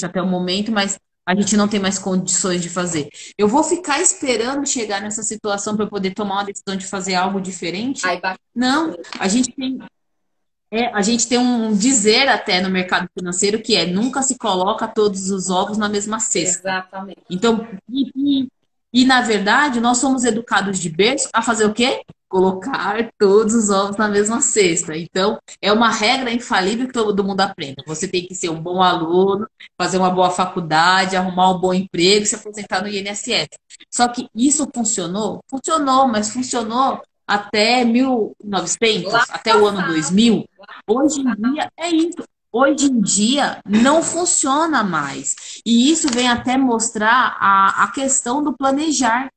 até o momento, mas a gente não tem mais condições de fazer. Eu vou ficar esperando chegar nessa situação para poder tomar uma decisão de fazer algo diferente? Aí baixa. Não, a gente tem um dizer até no mercado financeiro que é nunca se coloca todos os ovos na mesma cesta. Exatamente. Então, na verdade, nós somos educados de berço a fazer o quê? Colocar todos os ovos na mesma cesta. Então, é uma regra infalível que todo mundo aprenda. Você tem que ser um bom aluno, fazer uma boa faculdade, arrumar um bom emprego, se aposentar no INSS. Só que isso funcionou? Funcionou, mas funcionou até 1900, Lá até o ano 2000. Hoje em passado, dia é isso. Hoje em dia não funciona mais. E isso vem até mostrar a questão do planejar.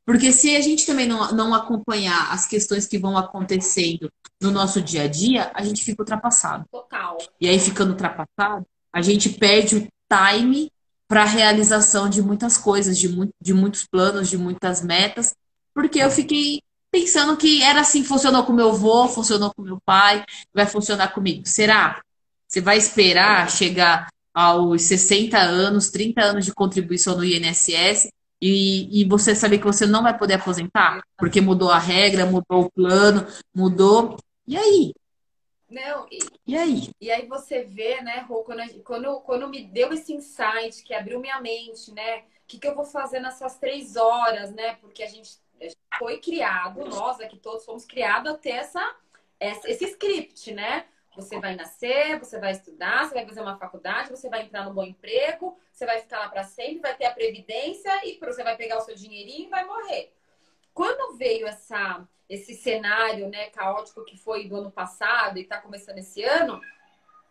Porque se a gente também não acompanhar as questões que vão acontecendo no nosso dia a dia, a gente fica ultrapassado. total. E aí, ficando ultrapassado, a gente perde o time para a realização de muitas coisas, de muitos planos, de muitas metas, porque eu fiquei pensando que era assim, funcionou com meu avô, funcionou com meu pai, vai funcionar comigo. Será? Você vai esperar chegar aos 60 anos, 30 anos de contribuição no INSS e você saber que você não vai poder aposentar? Porque mudou a regra, mudou o plano, mudou. E aí? Não, E aí? e aí você vê, né, Rô, quando me deu esse insight, que abriu minha mente, né? O que eu vou fazer nessas 3 horas, né? Porque a gente foi criado, nós aqui todos fomos criados a ter esse script, né? Você vai nascer, você vai estudar, você vai fazer uma faculdade, você vai entrar no bom emprego, você vai ficar lá para sempre, vai ter a previdência e você vai pegar o seu dinheirinho e vai morrer. Quando veio esse cenário, né, caótico que foi do ano passado e está começando esse ano,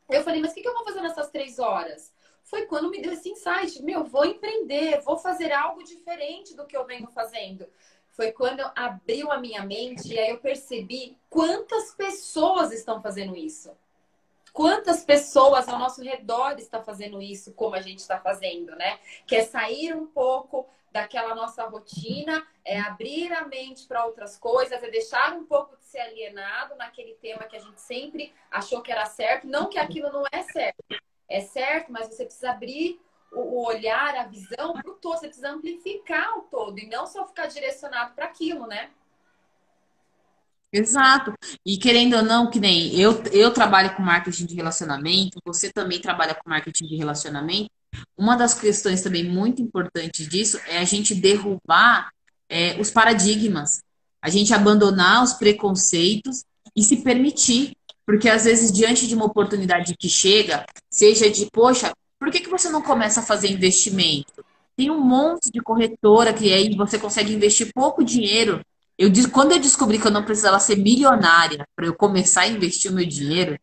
eu falei, mas o que eu vou fazer nessas 3 horas? Foi quando me deu esse insight, meu, vou empreender, vou fazer algo diferente do que eu venho fazendo. Foi quando abriu a minha mente e aí eu percebi quantas pessoas estão fazendo isso. Quantas pessoas ao nosso redor estão fazendo isso como a gente está fazendo, né? Que é sair um pouco daquela nossa rotina, é abrir a mente para outras coisas, é deixar um pouco de ser alienado naquele tema que a gente sempre achou que era certo. Não que aquilo não é certo. É certo, mas você precisa abrir o olhar, a visão para o todo. Você precisa amplificar o todo e não só ficar direcionado para aquilo, né? Exato. E querendo ou não, que nem eu trabalho com marketing de relacionamento, você também trabalha com marketing de relacionamento. Uma das questões também muito importantes disso é a gente derrubar os paradigmas, a gente abandonar os preconceitos e se permitir. Porque às vezes, diante de uma oportunidade que chega, seja de, poxa, por que que você não começa a fazer investimento? Tem um monte de corretora que aí você consegue investir pouco dinheiro. Quando eu descobri que eu não precisava ser milionária para eu começar a investir o meu dinheiro,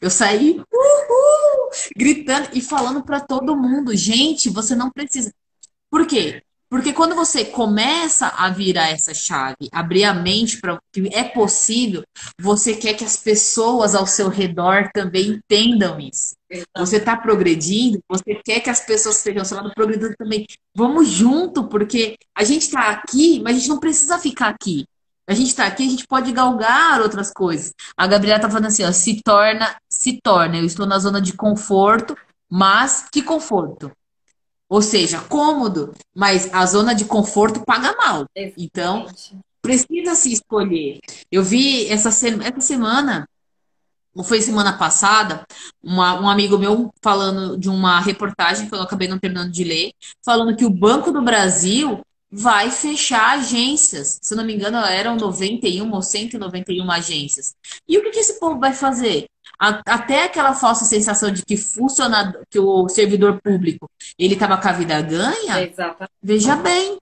eu saí gritando e falando para todo mundo, gente, você não precisa. Por quê? Porque quando você começa a virar essa chave, abrir a mente para o que é possível, você quer que as pessoas ao seu redor também entendam isso. Você está progredindo, você quer que as pessoas que estejam ao seu lado progredindo também. Vamos junto, porque a gente está aqui, mas a gente não precisa ficar aqui. A gente está aqui, a gente pode galgar outras coisas. A Gabriela está falando assim, ó, se torna. Eu estou na zona de conforto, mas que conforto? Ou seja, cômodo, mas a zona de conforto paga mal. Então, Exatamente. precisa se escolher. Eu vi essa semana, ou foi semana passada, um amigo meu falando de uma reportagem que eu acabei não terminando de ler, falando que o Banco do Brasil vai fechar agências. Se eu não me engano, eram 91 ou 191 agências. E o que que esse povo vai fazer? Até aquela falsa sensação de que que o servidor público ele estava com a vida ganha, Exatamente. veja bem,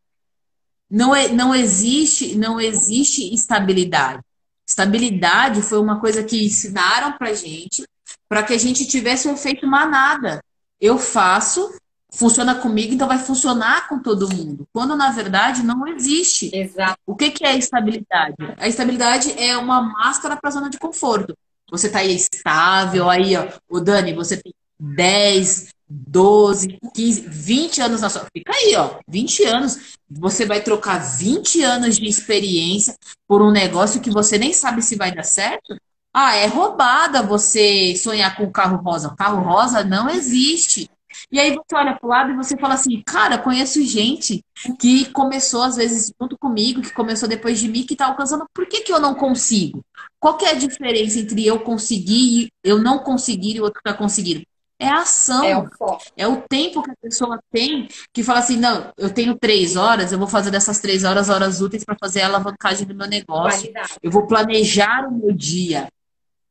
não existe estabilidade. Estabilidade foi uma coisa que ensinaram pra gente para que a gente tivesse o efeito manada. Eu faço, funciona comigo, então vai funcionar com todo mundo. Quando na verdade não existe. Exato. O que que é estabilidade? A estabilidade é uma máscara para a zona de conforto. Você está aí estável, aí, ó, o Dani, você tem 10, 12, 15, 20 anos na sua. Fica aí, ó, 20 anos. Você vai trocar 20 anos de experiência por um negócio que você nem sabe se vai dar certo? Ah, é roubada você sonhar com o carro rosa. O carro rosa não existe. E aí você olha pro lado e você fala assim, cara, conheço gente que começou às vezes junto comigo, que começou depois de mim, que tá alcançando. Por que que eu não consigo? Qual que é a diferença entre eu conseguir, eu não conseguir e o outro tá conseguindo? É a É o ação. foco. É o tempo que a pessoa tem que fala assim, não, eu tenho 3 horas, eu vou fazer dessas 3 horas horas úteis para fazer a alavancagem do meu negócio. Qualidade. Eu vou planejar o meu dia.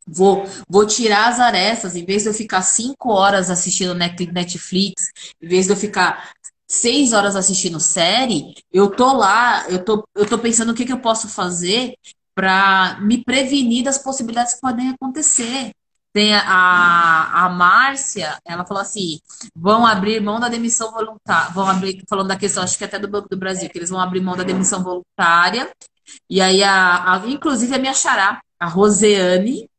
Vou tirar as arestas, em vez de eu ficar 5 horas assistindo Netflix, em vez de eu ficar 6 horas assistindo série, eu tô lá, eu tô pensando o que que eu posso fazer para me prevenir das possibilidades que podem acontecer. Tem a Márcia, ela falou assim: vão abrir mão da demissão voluntária, vão abrir, falando da questão, acho que até do Banco do Brasil, que eles vão abrir mão da demissão voluntária. E aí, inclusive, a minha xará, a Roseane,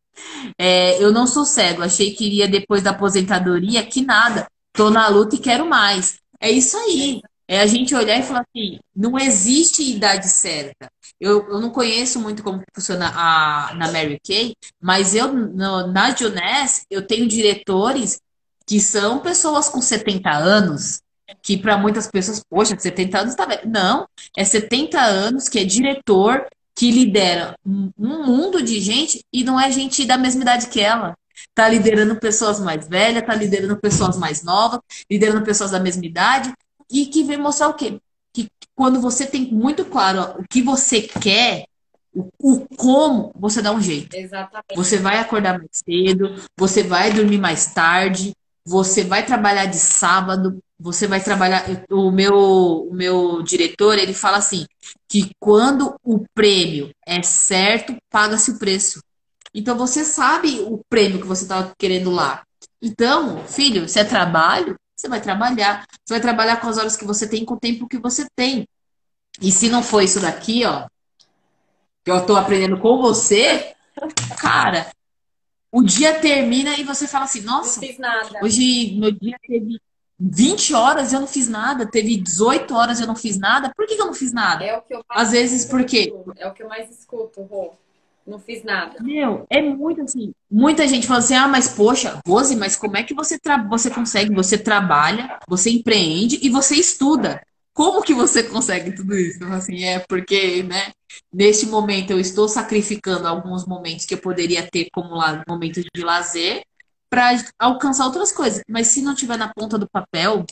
eu não sou cego, achei que iria depois da aposentadoria, que nada, tô na luta e quero mais. É isso aí. É a gente olhar e falar assim, não existe idade certa. Eu não conheço muito como funciona na Mary Kay, mas na Juness eu tenho diretores que são pessoas com 70 anos, que para muitas pessoas, poxa, 70 anos tá velho. Não, é 70 anos que é diretor, que lidera um mundo de gente e não é gente da mesma idade que ela. Tá liderando pessoas mais velhas, tá liderando pessoas mais novas, liderando pessoas da mesma idade e que vem mostrar o quê? Que quando você tem muito claro ó, o que você quer, o como, você dá um jeito. Exatamente. Você vai acordar mais cedo, você vai dormir mais tarde, você vai trabalhar de sábado, você vai trabalhar. O meu diretor, ele fala assim, que quando o prêmio é certo, paga-se o preço. Então você sabe o prêmio que você está querendo lá. Então, filho, se é trabalho, você vai trabalhar. Você vai trabalhar com as horas que você tem, com o tempo que você tem. E se não for isso daqui, ó, que eu estou aprendendo com você, cara, o dia termina e você fala assim, Não nossa, fiz nada. hoje meu dia teve 20 horas e eu não fiz nada, teve 18 horas e eu não fiz nada. Por que que eu não fiz nada? É o que eu mais Às vezes porque, escuto. É o que eu mais escuto, Rô. Não fiz nada. meu, é muito assim. Muita gente fala assim, ah, mas poxa, Rose, mas como é que você consegue? Você trabalha, você empreende e você estuda. Como que você consegue tudo isso? Eu falo assim, é porque, né, neste momento eu estou sacrificando alguns momentos que eu poderia ter como lá, momentos de lazer para alcançar outras coisas. Mas se não tiver na ponta do papel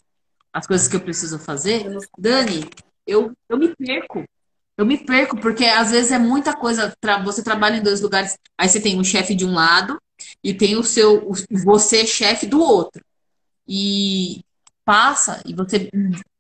as coisas que eu preciso Eu fazer, não Dani, eu me perco. Eu me perco, porque às vezes é muita coisa. Você trabalha em dois lugares, aí você tem um chefe de um lado e tem você chefe do outro. E passa e você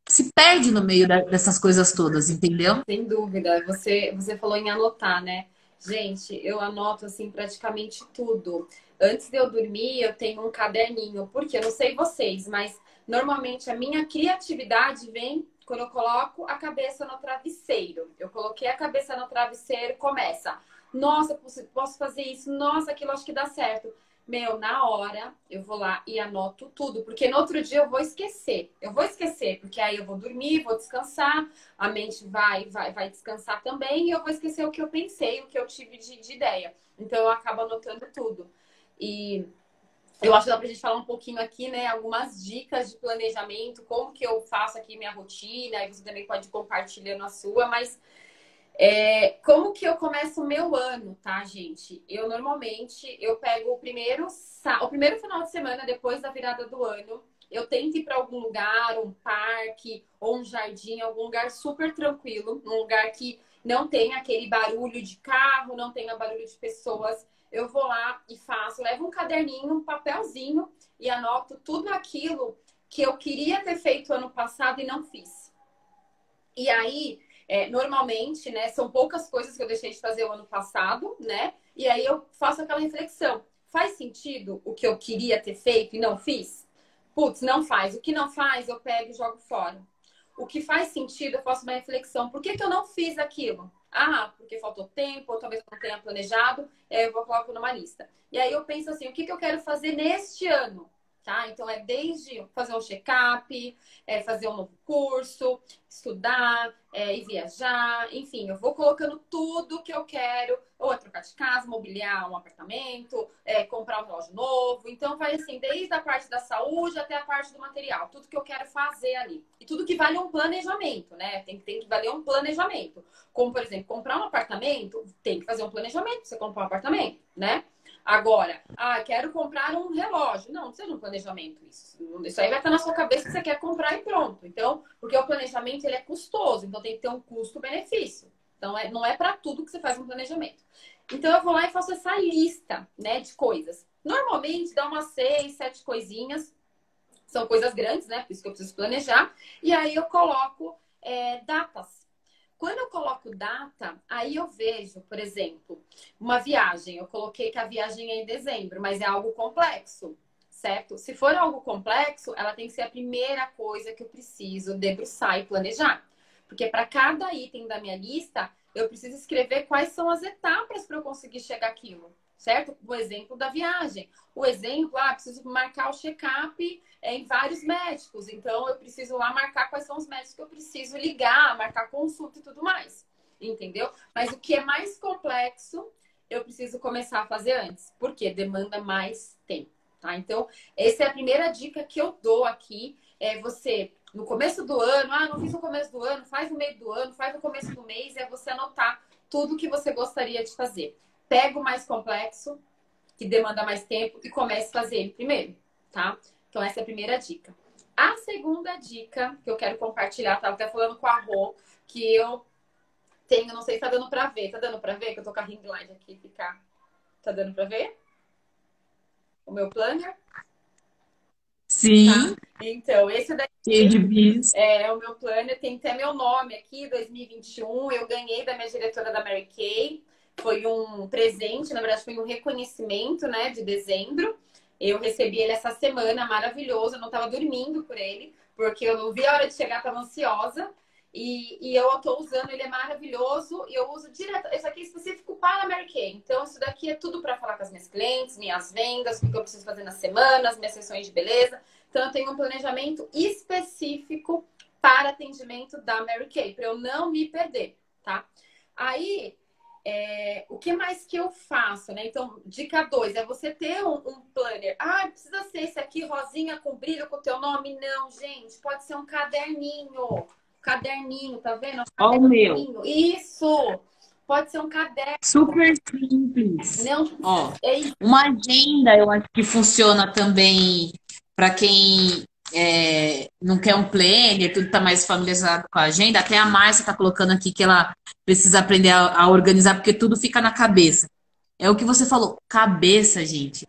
se perde no meio dessas coisas todas, entendeu? Sem dúvida. Você falou em anotar, né? Gente, eu anoto assim praticamente tudo. Antes de eu dormir, eu tenho um caderninho, porque eu não sei vocês, mas normalmente a minha criatividade vem quando eu coloco a cabeça no travesseiro. Eu coloquei a cabeça no travesseiro, começa. Nossa, posso fazer isso. Nossa, aquilo acho que dá certo. Meu, na hora eu vou lá e anoto tudo, porque no outro dia eu vou esquecer. Eu vou esquecer, porque aí eu vou dormir, vou descansar, a mente vai descansar também e eu vou esquecer o que eu pensei, o que eu tive de ideia. Então eu acabo anotando tudo. E eu acho que dá pra gente falar um pouquinho aqui, né? Algumas dicas de planejamento, como que eu faço aqui minha rotina, aí você também pode compartilhar na sua, mas Como que eu começo o meu ano, tá, gente? Eu normalmente eu pego o primeiro final de semana depois da virada do ano. Eu tento ir para algum lugar, um parque ou um jardim, algum lugar super tranquilo, um lugar que não tenha aquele barulho de carro, não tenha barulho de pessoas. Eu vou lá e faço, levo um caderninho, um papelzinho e anoto tudo aquilo que eu queria ter feito ano passado e não fiz. E aí, normalmente, né, são poucas coisas que eu deixei de fazer o ano passado, né? E aí eu faço aquela reflexão. Faz sentido o que eu queria ter feito e não fiz? Putz, não faz. O que não faz, eu pego e jogo fora. O que faz sentido, eu faço uma reflexão. Por que que eu não fiz aquilo? Ah, porque faltou tempo, ou talvez eu não tenha planejado, eu vou colocar numa lista. E aí eu penso assim, o que que eu quero fazer neste ano? Tá? Então, é desde fazer um check-up, fazer um novo curso, estudar, ir viajar, enfim, eu vou colocando tudo que eu quero, ou é trocar de casa, mobiliar um apartamento, comprar um relógio novo. Então, vai assim, desde a parte da saúde até a parte do material, tudo que eu quero fazer ali. E tudo que vale um planejamento, né? Tem que valer um planejamento. Como, por exemplo, comprar um apartamento, tem que fazer um planejamento pra você comprar um apartamento, né? Agora, quero comprar um relógio. Não precisa de um planejamento isso. Isso aí vai estar na sua cabeça que você quer comprar e pronto. Então, porque o planejamento ele é custoso, então tem que ter um custo-benefício. Então, não é para tudo que você faz um planejamento. Então, eu vou lá e faço essa lista, né, de coisas. Normalmente, dá umas 6, 7 coisinhas. São coisas grandes, né? Por isso que eu preciso planejar. E aí, eu coloco datas. Quando eu coloco data, aí eu vejo, por exemplo, uma viagem. Eu coloquei que a viagem é em dezembro, mas é algo complexo, certo? Se for algo complexo, ela tem que ser a primeira coisa que eu preciso debruçar e planejar. Porque para cada item da minha lista, eu preciso escrever quais são as etapas para eu conseguir chegar àquilo, certo? O exemplo da viagem. O exemplo, preciso marcar o check-up em vários médicos. Então, eu preciso lá marcar quais são os médicos que eu preciso ligar, marcar consulta e tudo mais. Entendeu? Mas o que é mais complexo, eu preciso começar a fazer antes. Porque demanda mais tempo, tá? Então, essa é a primeira dica que eu dou aqui. Você, no começo do ano, não fiz no começo do ano, faz no meio do ano, faz no começo do mês, é você anotar tudo que você gostaria de fazer. Pega o mais complexo, que demanda mais tempo, e comece a fazer ele primeiro, tá? Então, essa é a primeira dica. A segunda dica que eu quero compartilhar, tava até falando com a Rô, que eu tenho, não sei se tá dando pra ver. Tá dando pra ver? Que eu tô com a ring light aqui, ficar. Tá dando pra ver? O meu planner? Sim, Tá. Então, esse cheio de daqui bis. é o meu planner, tem até meu nome aqui, 2021. Eu ganhei da minha diretora da Mary Kay. Foi um presente, na verdade, foi um reconhecimento, né, de dezembro. Eu recebi ele essa semana, maravilhoso. Eu não estava dormindo por ele, porque eu não vi a hora de chegar, estava ansiosa. E eu estou usando, ele é maravilhoso. E eu uso direto. Isso aqui é específico para a Mary Kay. Então, isso daqui é tudo para falar com as minhas clientes, minhas vendas, o que eu preciso fazer na semana, as minhas sessões de beleza. Então, eu tenho um planejamento específico para atendimento da Mary Kay, para eu não me perder, tá? Aí, o que mais que eu faço, né? Então, dica 2 é você ter um planner. Precisa ser esse aqui, rosinha com brilho com o teu nome? Não, gente, pode ser um caderninho. Caderninho, tá vendo? Ó o meu. Caderninho. Isso! Pode ser um caderno. Super simples. Não, Ó, é isso. uma agenda eu acho que funciona também para quem não quer um planner, tudo tá mais familiarizado com a agenda. Até a Márcia tá colocando aqui que ela precisa aprender a organizar, porque tudo fica na cabeça. É o que você falou, cabeça, gente.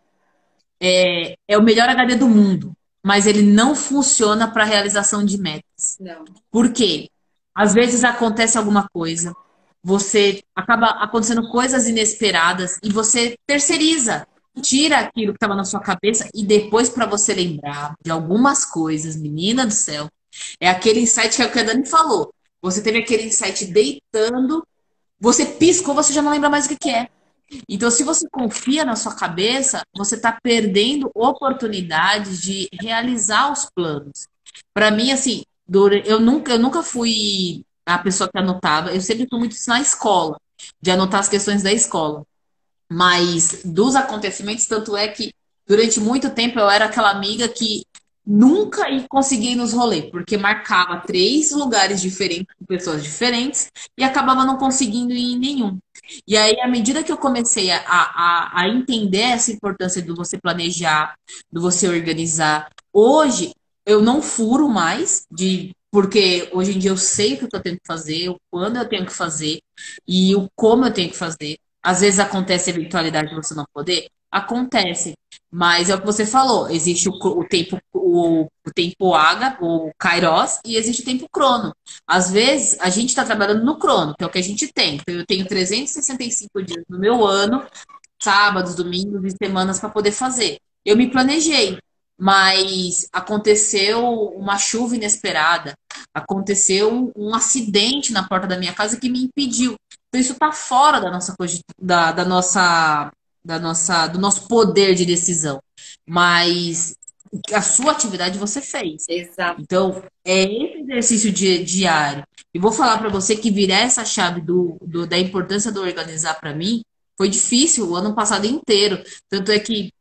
É o melhor HD do mundo, mas ele não funciona para realização de metas. Não. Por quê? Às vezes acontece alguma coisa, você acaba acontecendo coisas inesperadas e você terceiriza, tira aquilo que estava na sua cabeça e depois para você lembrar de algumas coisas, menina do céu, é aquele insight que é o que a Dani falou. Você teve aquele insight deitando, você piscou, você já não lembra mais o que que é. Então, se você confia na sua cabeça, você está perdendo oportunidades de realizar os planos. Para mim, assim, eu nunca fui a pessoa que anotava, eu sempre fui muito isso na escola, de anotar as questões da escola. Mas dos acontecimentos, tanto é que durante muito tempo eu era aquela amiga que nunca conseguia ir nos rolês, porque marcava 3 lugares diferentes, com pessoas diferentes, e acabava não conseguindo ir em nenhum. E aí, à medida que eu comecei a entender essa importância do você planejar, do você organizar, hoje eu não furo mais porque hoje em dia eu sei o que eu tenho que fazer, o quando eu tenho que fazer e o como eu tenho que fazer. Às vezes acontece a eventualidade de você não poder, acontece. Mas é o que você falou, existe o tempo H, o Kairos, e existe o tempo crono. Às vezes, a gente está trabalhando no crono, que é o que a gente tem. Então, eu tenho 365 dias no meu ano, sábados, domingos e semanas para poder fazer. Eu me planejei, mas aconteceu uma chuva inesperada, aconteceu um acidente na porta da minha casa que me impediu. Então, isso está fora do nosso poder de decisão. Mas a sua atividade você fez. Exato. Então, é esse exercício diário. E vou falar para você que virar essa chave da importância do organizar para mim foi difícil o ano passado inteiro. Tanto é que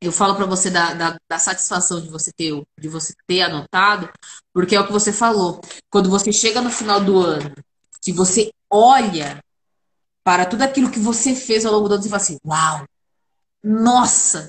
eu falo para você da satisfação de você ter anotado, porque é o que você falou. Quando você chega no final do ano, que você olha para tudo aquilo que você fez ao longo do ano, você fala assim: uau, nossa,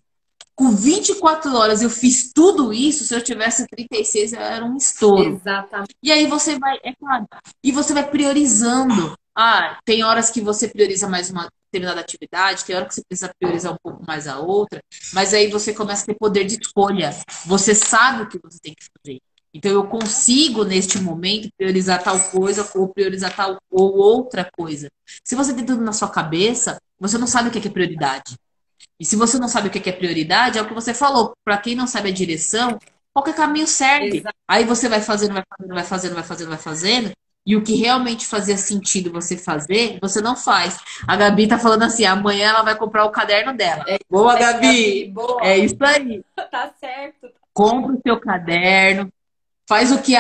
com 24 horas eu fiz tudo isso, se eu tivesse 36 era um estouro. Exatamente. E aí você vai, é claro, e você vai priorizando. Ah, tem horas que você prioriza mais uma determinada atividade, tem hora que você precisa priorizar um pouco mais a outra, mas aí você começa a ter poder de escolha. Você sabe o que você tem que fazer. Então eu consigo, neste momento, priorizar tal coisa ou priorizar tal ou outra coisa. Se você tem tudo na sua cabeça, você não sabe o que é prioridade. E se você não sabe o que é prioridade, é o que você falou. Para quem não sabe a direção, qualquer caminho serve. Exato. Aí você vai fazendo, vai fazendo, vai fazendo, vai fazendo, vai fazendo. E o que realmente fazia sentido você fazer, você não faz. A Gabi tá falando assim, amanhã ela vai comprar o caderno dela. Boa, Gabi! Boa. É isso aí. Tá certo. Compra o seu caderno. Faz o que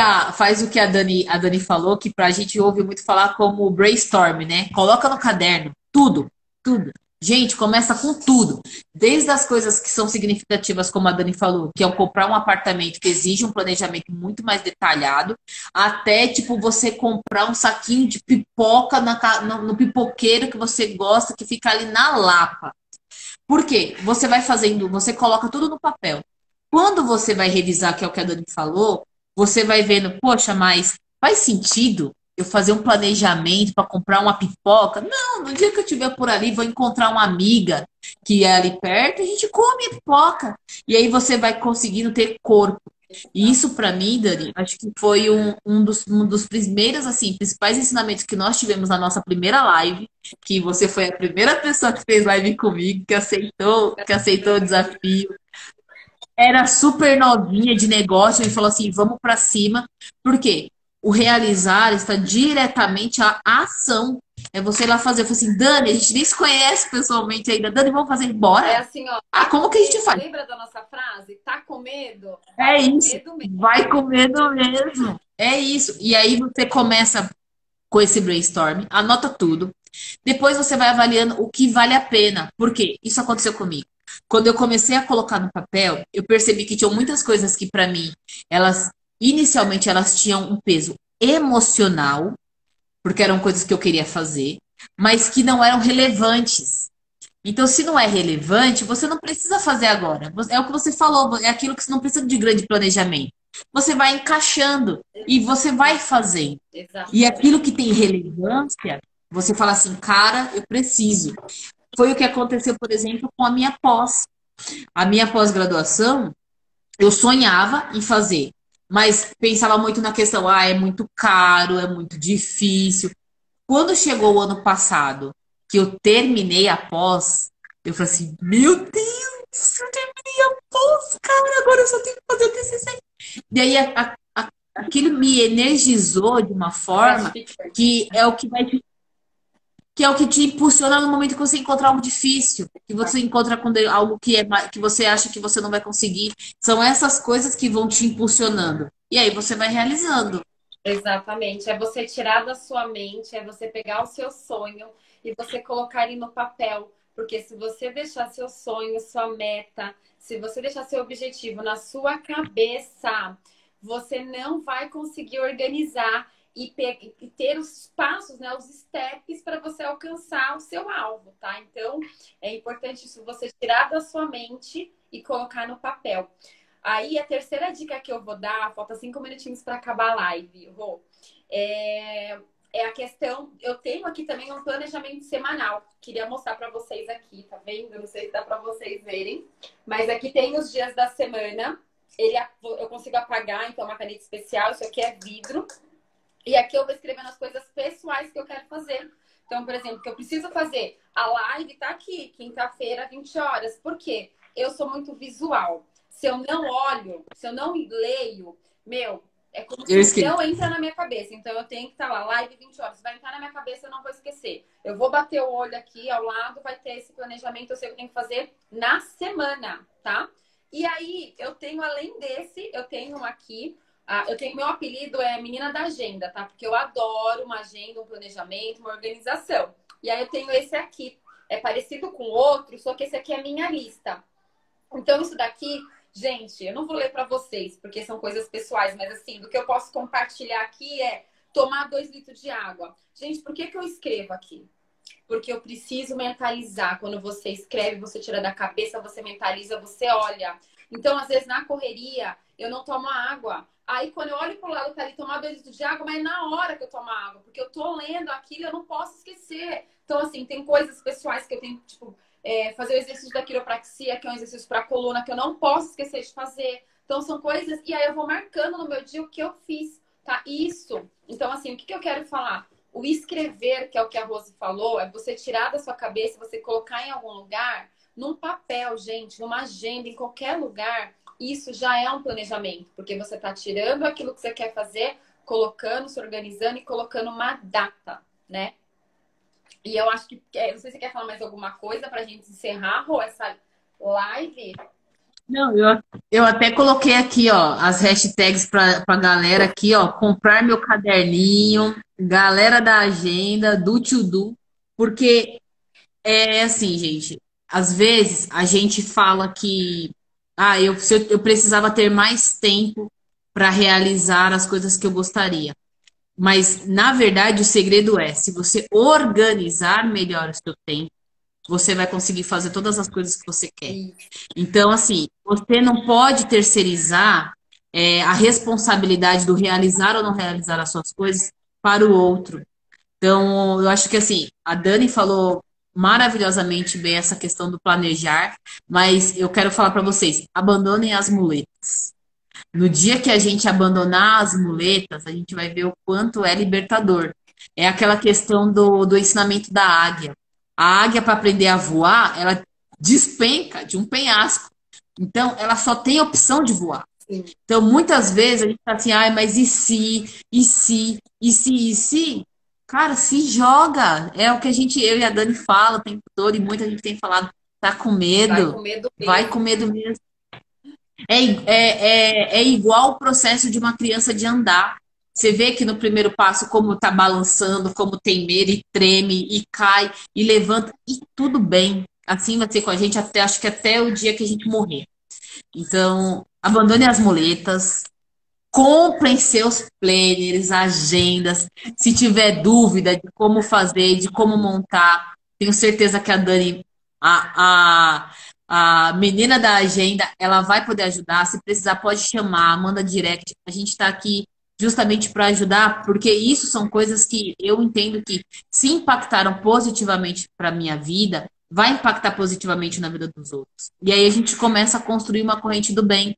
a Dani falou, que pra gente ouve muito falar como brainstorm, né? Coloca no caderno tudo, tudo. Gente, começa com tudo. Desde as coisas que são significativas, como a Dani falou, que é o comprar um apartamento que exige um planejamento muito mais detalhado, até, tipo, você comprar um saquinho de pipoca no pipoqueiro que você gosta, que fica ali na Lapa. Por quê? Você vai fazendo, você coloca tudo no papel. Quando você vai revisar, que é o que a Dani falou, você vai vendo, poxa, mas faz sentido eu fazer um planejamento para comprar uma pipoca? Não, no dia que eu estiver por ali, vou encontrar uma amiga que é ali perto, e a gente come a pipoca. E aí você vai conseguindo ter corpo. E isso para mim, Dani, acho que foi um dos primeiros, assim, principais ensinamentos que nós tivemos na nossa primeira live, que você foi a primeira pessoa que fez live comigo, que aceitou o desafio. Era super novinha de negócio e falou assim: vamos para cima. Por quê? O realizar está diretamente à ação. É você ir lá fazer. Eu falei assim: Dani, a gente nem se conhece pessoalmente ainda. Dani, vamos fazer É embora? assim, ó. Ah, como que a gente faz? Lembra da nossa frase? Tá com medo? É Vai com isso. medo mesmo. Vai com medo mesmo. É isso. E aí você começa com esse brainstorm, anota tudo. Depois você vai avaliando o que vale a pena. Por quê? Isso aconteceu comigo. Quando eu comecei a colocar no papel, eu percebi que tinham muitas coisas que para mim, inicialmente elas tinham um peso emocional, porque eram coisas que eu queria fazer, mas que não eram relevantes. Então, se não é relevante, você não precisa fazer agora. É o que você falou, é aquilo que você não precisa de grande planejamento. Você vai encaixando e você vai fazendo. Exato. E aquilo que tem relevância, você fala assim, cara, eu preciso. Foi o que aconteceu, por exemplo, com a minha pós. A minha pós-graduação, eu sonhava em fazer, mas pensava muito na questão, é muito caro, é muito difícil. Quando chegou o ano passado, que eu terminei a pós, eu falei assim, meu Deus, eu terminei a pós, cara, agora eu só tenho que fazer o TCC. E aí aquilo me energizou de uma forma que é o que que é o que te impulsiona no momento que você encontra algo difícil, que você encontra algo que você acha que você não vai conseguir. São essas coisas que vão te impulsionando. E aí você vai realizando. Exatamente. É você tirar da sua mente, é você pegar o seu sonho e você colocar ele no papel. Porque se você deixar seu sonho, sua meta, se você deixar seu objetivo na sua cabeça, você não vai conseguir organizar e ter os passos, né, os steps para você alcançar o seu alvo, tá? Então, é importante isso você tirar da sua mente e colocar no papel. Aí, a terceira dica que eu vou dar, falta 5 minutinhos para acabar a live, Rô, é a questão. Eu tenho aqui também um planejamento semanal. Queria mostrar para vocês aqui, tá vendo? Não sei se dá para vocês verem, mas aqui tem os dias da semana. Eu consigo apagar, então é uma caneta especial. Isso aqui é vidro. E aqui eu vou escrevendo as coisas pessoais que eu quero fazer. Então, por exemplo, que eu preciso fazer. A live tá aqui, quinta-feira, 20 horas. Por quê? Eu sou muito visual. Se eu não olho, se eu não leio, meu, é como se não entra na minha cabeça. Então, eu tenho que estar lá, live 20 horas. Vai entrar na minha cabeça, eu não vou esquecer. Eu vou bater o olho aqui ao lado, vai ter esse planejamento. Eu sei o que eu tenho que fazer na semana, tá? E aí, eu tenho, além desse, eu tenho aqui... meu apelido é Menina da Agenda, tá? Porque eu adoro uma agenda, um planejamento, uma organização. E aí eu tenho esse aqui. É parecido com outro, só que esse aqui é a minha lista. Então, isso daqui, gente, eu não vou ler para vocês, porque são coisas pessoais, mas assim, do que eu posso compartilhar aqui é tomar 2 litros de água. Gente, por que eu escrevo aqui? Porque eu preciso mentalizar. Quando você escreve, você tira da cabeça, você mentaliza, você olha. Então, às vezes, na correria, eu não tomo água. Aí, quando eu olho pro lado, tá ali tomar 2 litros de água, mas é na hora que eu tomo água. Porque eu tô lendo aquilo, eu não posso esquecer. Então, assim, tem coisas pessoais que eu tenho, tipo, fazer o exercício da quiropraxia, que é um exercício pra coluna, que eu não posso esquecer de fazer. Então, são coisas... E aí, eu vou marcando no meu dia o que eu fiz, tá? Isso. Então, assim, o que eu quero falar? O escrever, que é o que a Rose falou, é você tirar da sua cabeça, você colocar em algum lugar, num papel, gente, numa agenda, em qualquer lugar. Isso já é um planejamento, porque você está tirando aquilo que você quer fazer, colocando, se organizando e colocando uma data, né? E eu acho que... Não sei se você quer falar mais alguma coisa para a gente encerrar, Rô, essa live. Não, eu até coloquei aqui, ó, as hashtags para a galera aqui, ó, comprar meu caderninho, galera da agenda, do to do, porque é assim, gente, às vezes a gente fala que eu precisava ter mais tempo para realizar as coisas que eu gostaria. Mas, na verdade, o segredo é, se você organizar melhor o seu tempo, você vai conseguir fazer todas as coisas que você quer. Então, assim, você não pode terceirizar a responsabilidade do realizar ou não realizar as suas coisas para o outro. Então, eu acho que, assim, a Dani falou maravilhosamente bem essa questão do planejar, mas eu quero falar para vocês, abandonem as muletas. No dia que a gente abandonar as muletas, a gente vai ver o quanto é libertador. É aquela questão do ensinamento da águia. A águia, para aprender a voar, ela despenca de um penhasco. Então, ela só tem a opção de voar. Sim. Então, muitas vezes a gente tá assim, mas e se, e se, e se, e se? Cara, se joga. É o que eu e a Dani fala o tempo todo, e muita gente tem falado, tá com medo. Vai com medo mesmo. É igual o processo de uma criança de andar. Você vê que no primeiro passo, como tá balançando, como tem medo, e treme, e cai, e levanta, e tudo bem. Assim vai ser com a gente até, acho que até o dia que a gente morrer. Então, abandone as muletas, comprem seus planners, agendas. Se tiver dúvida de como fazer, de como montar, tenho certeza que a Dani, a menina da agenda, ela vai poder ajudar. Se precisar, pode chamar, manda direct. A gente está aqui justamente para ajudar, porque isso são coisas que eu entendo que se impactaram positivamente para a minha vida, vai impactar positivamente na vida dos outros. E aí a gente começa a construir uma corrente do bem.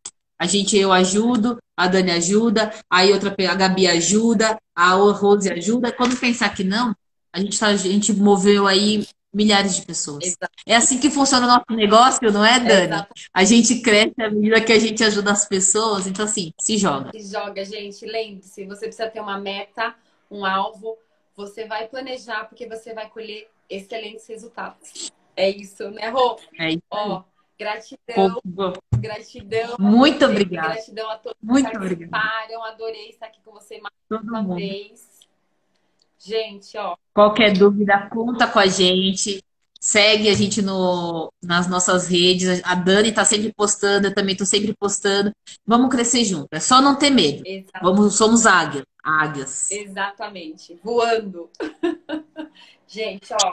Eu ajudo, a Dani ajuda, aí a Gabi ajuda, a Rose ajuda. Quando pensar que não, a gente moveu aí milhares de pessoas. Exato. É assim que funciona o nosso negócio, não é, Dani? Exato. A gente cresce à medida que a gente ajuda as pessoas. Então, assim, se joga. Se joga, gente. Lembre-se, você precisa ter uma meta, um alvo. Você vai planejar, porque você vai colher excelentes resultados. É isso, né, Rô? É isso. Ó, gratidão. Gratidão. Muito obrigada. Gratidão a todos que participaram. Adorei estar aqui com você mais uma vez. Gente, ó. Qualquer dúvida, conta com a gente. Segue a gente nas nossas redes. A Dani tá sempre postando, eu também tô sempre postando. Vamos crescer junto. É só não ter medo. Exa- Somos águias. Águias. Exatamente. Voando. Gente, ó.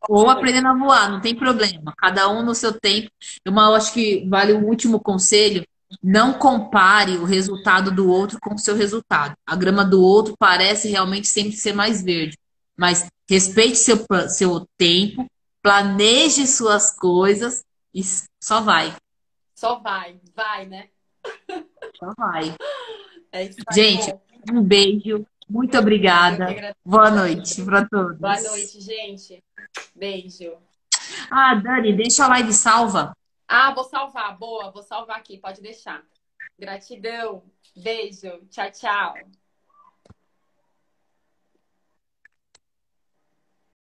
Ou aprendendo a voar, não tem problema. Cada um no seu tempo. Eu acho que vale o último conselho. Não compare o resultado do outro com o seu resultado. A grama do outro parece realmente sempre ser mais verde. Mas respeite seu tempo, planeje suas coisas e só vai. Só vai. Vai, né? Só vai. É isso aí, Gente, amor. um beijo. Muito Eu que obrigada. agradeço. Boa noite para Boa todos. noite, gente. Beijo. Ah, Dani, deixa a live salva. Ah, vou salvar. Boa, vou salvar aqui. Pode deixar. Gratidão. Beijo. Tchau, tchau.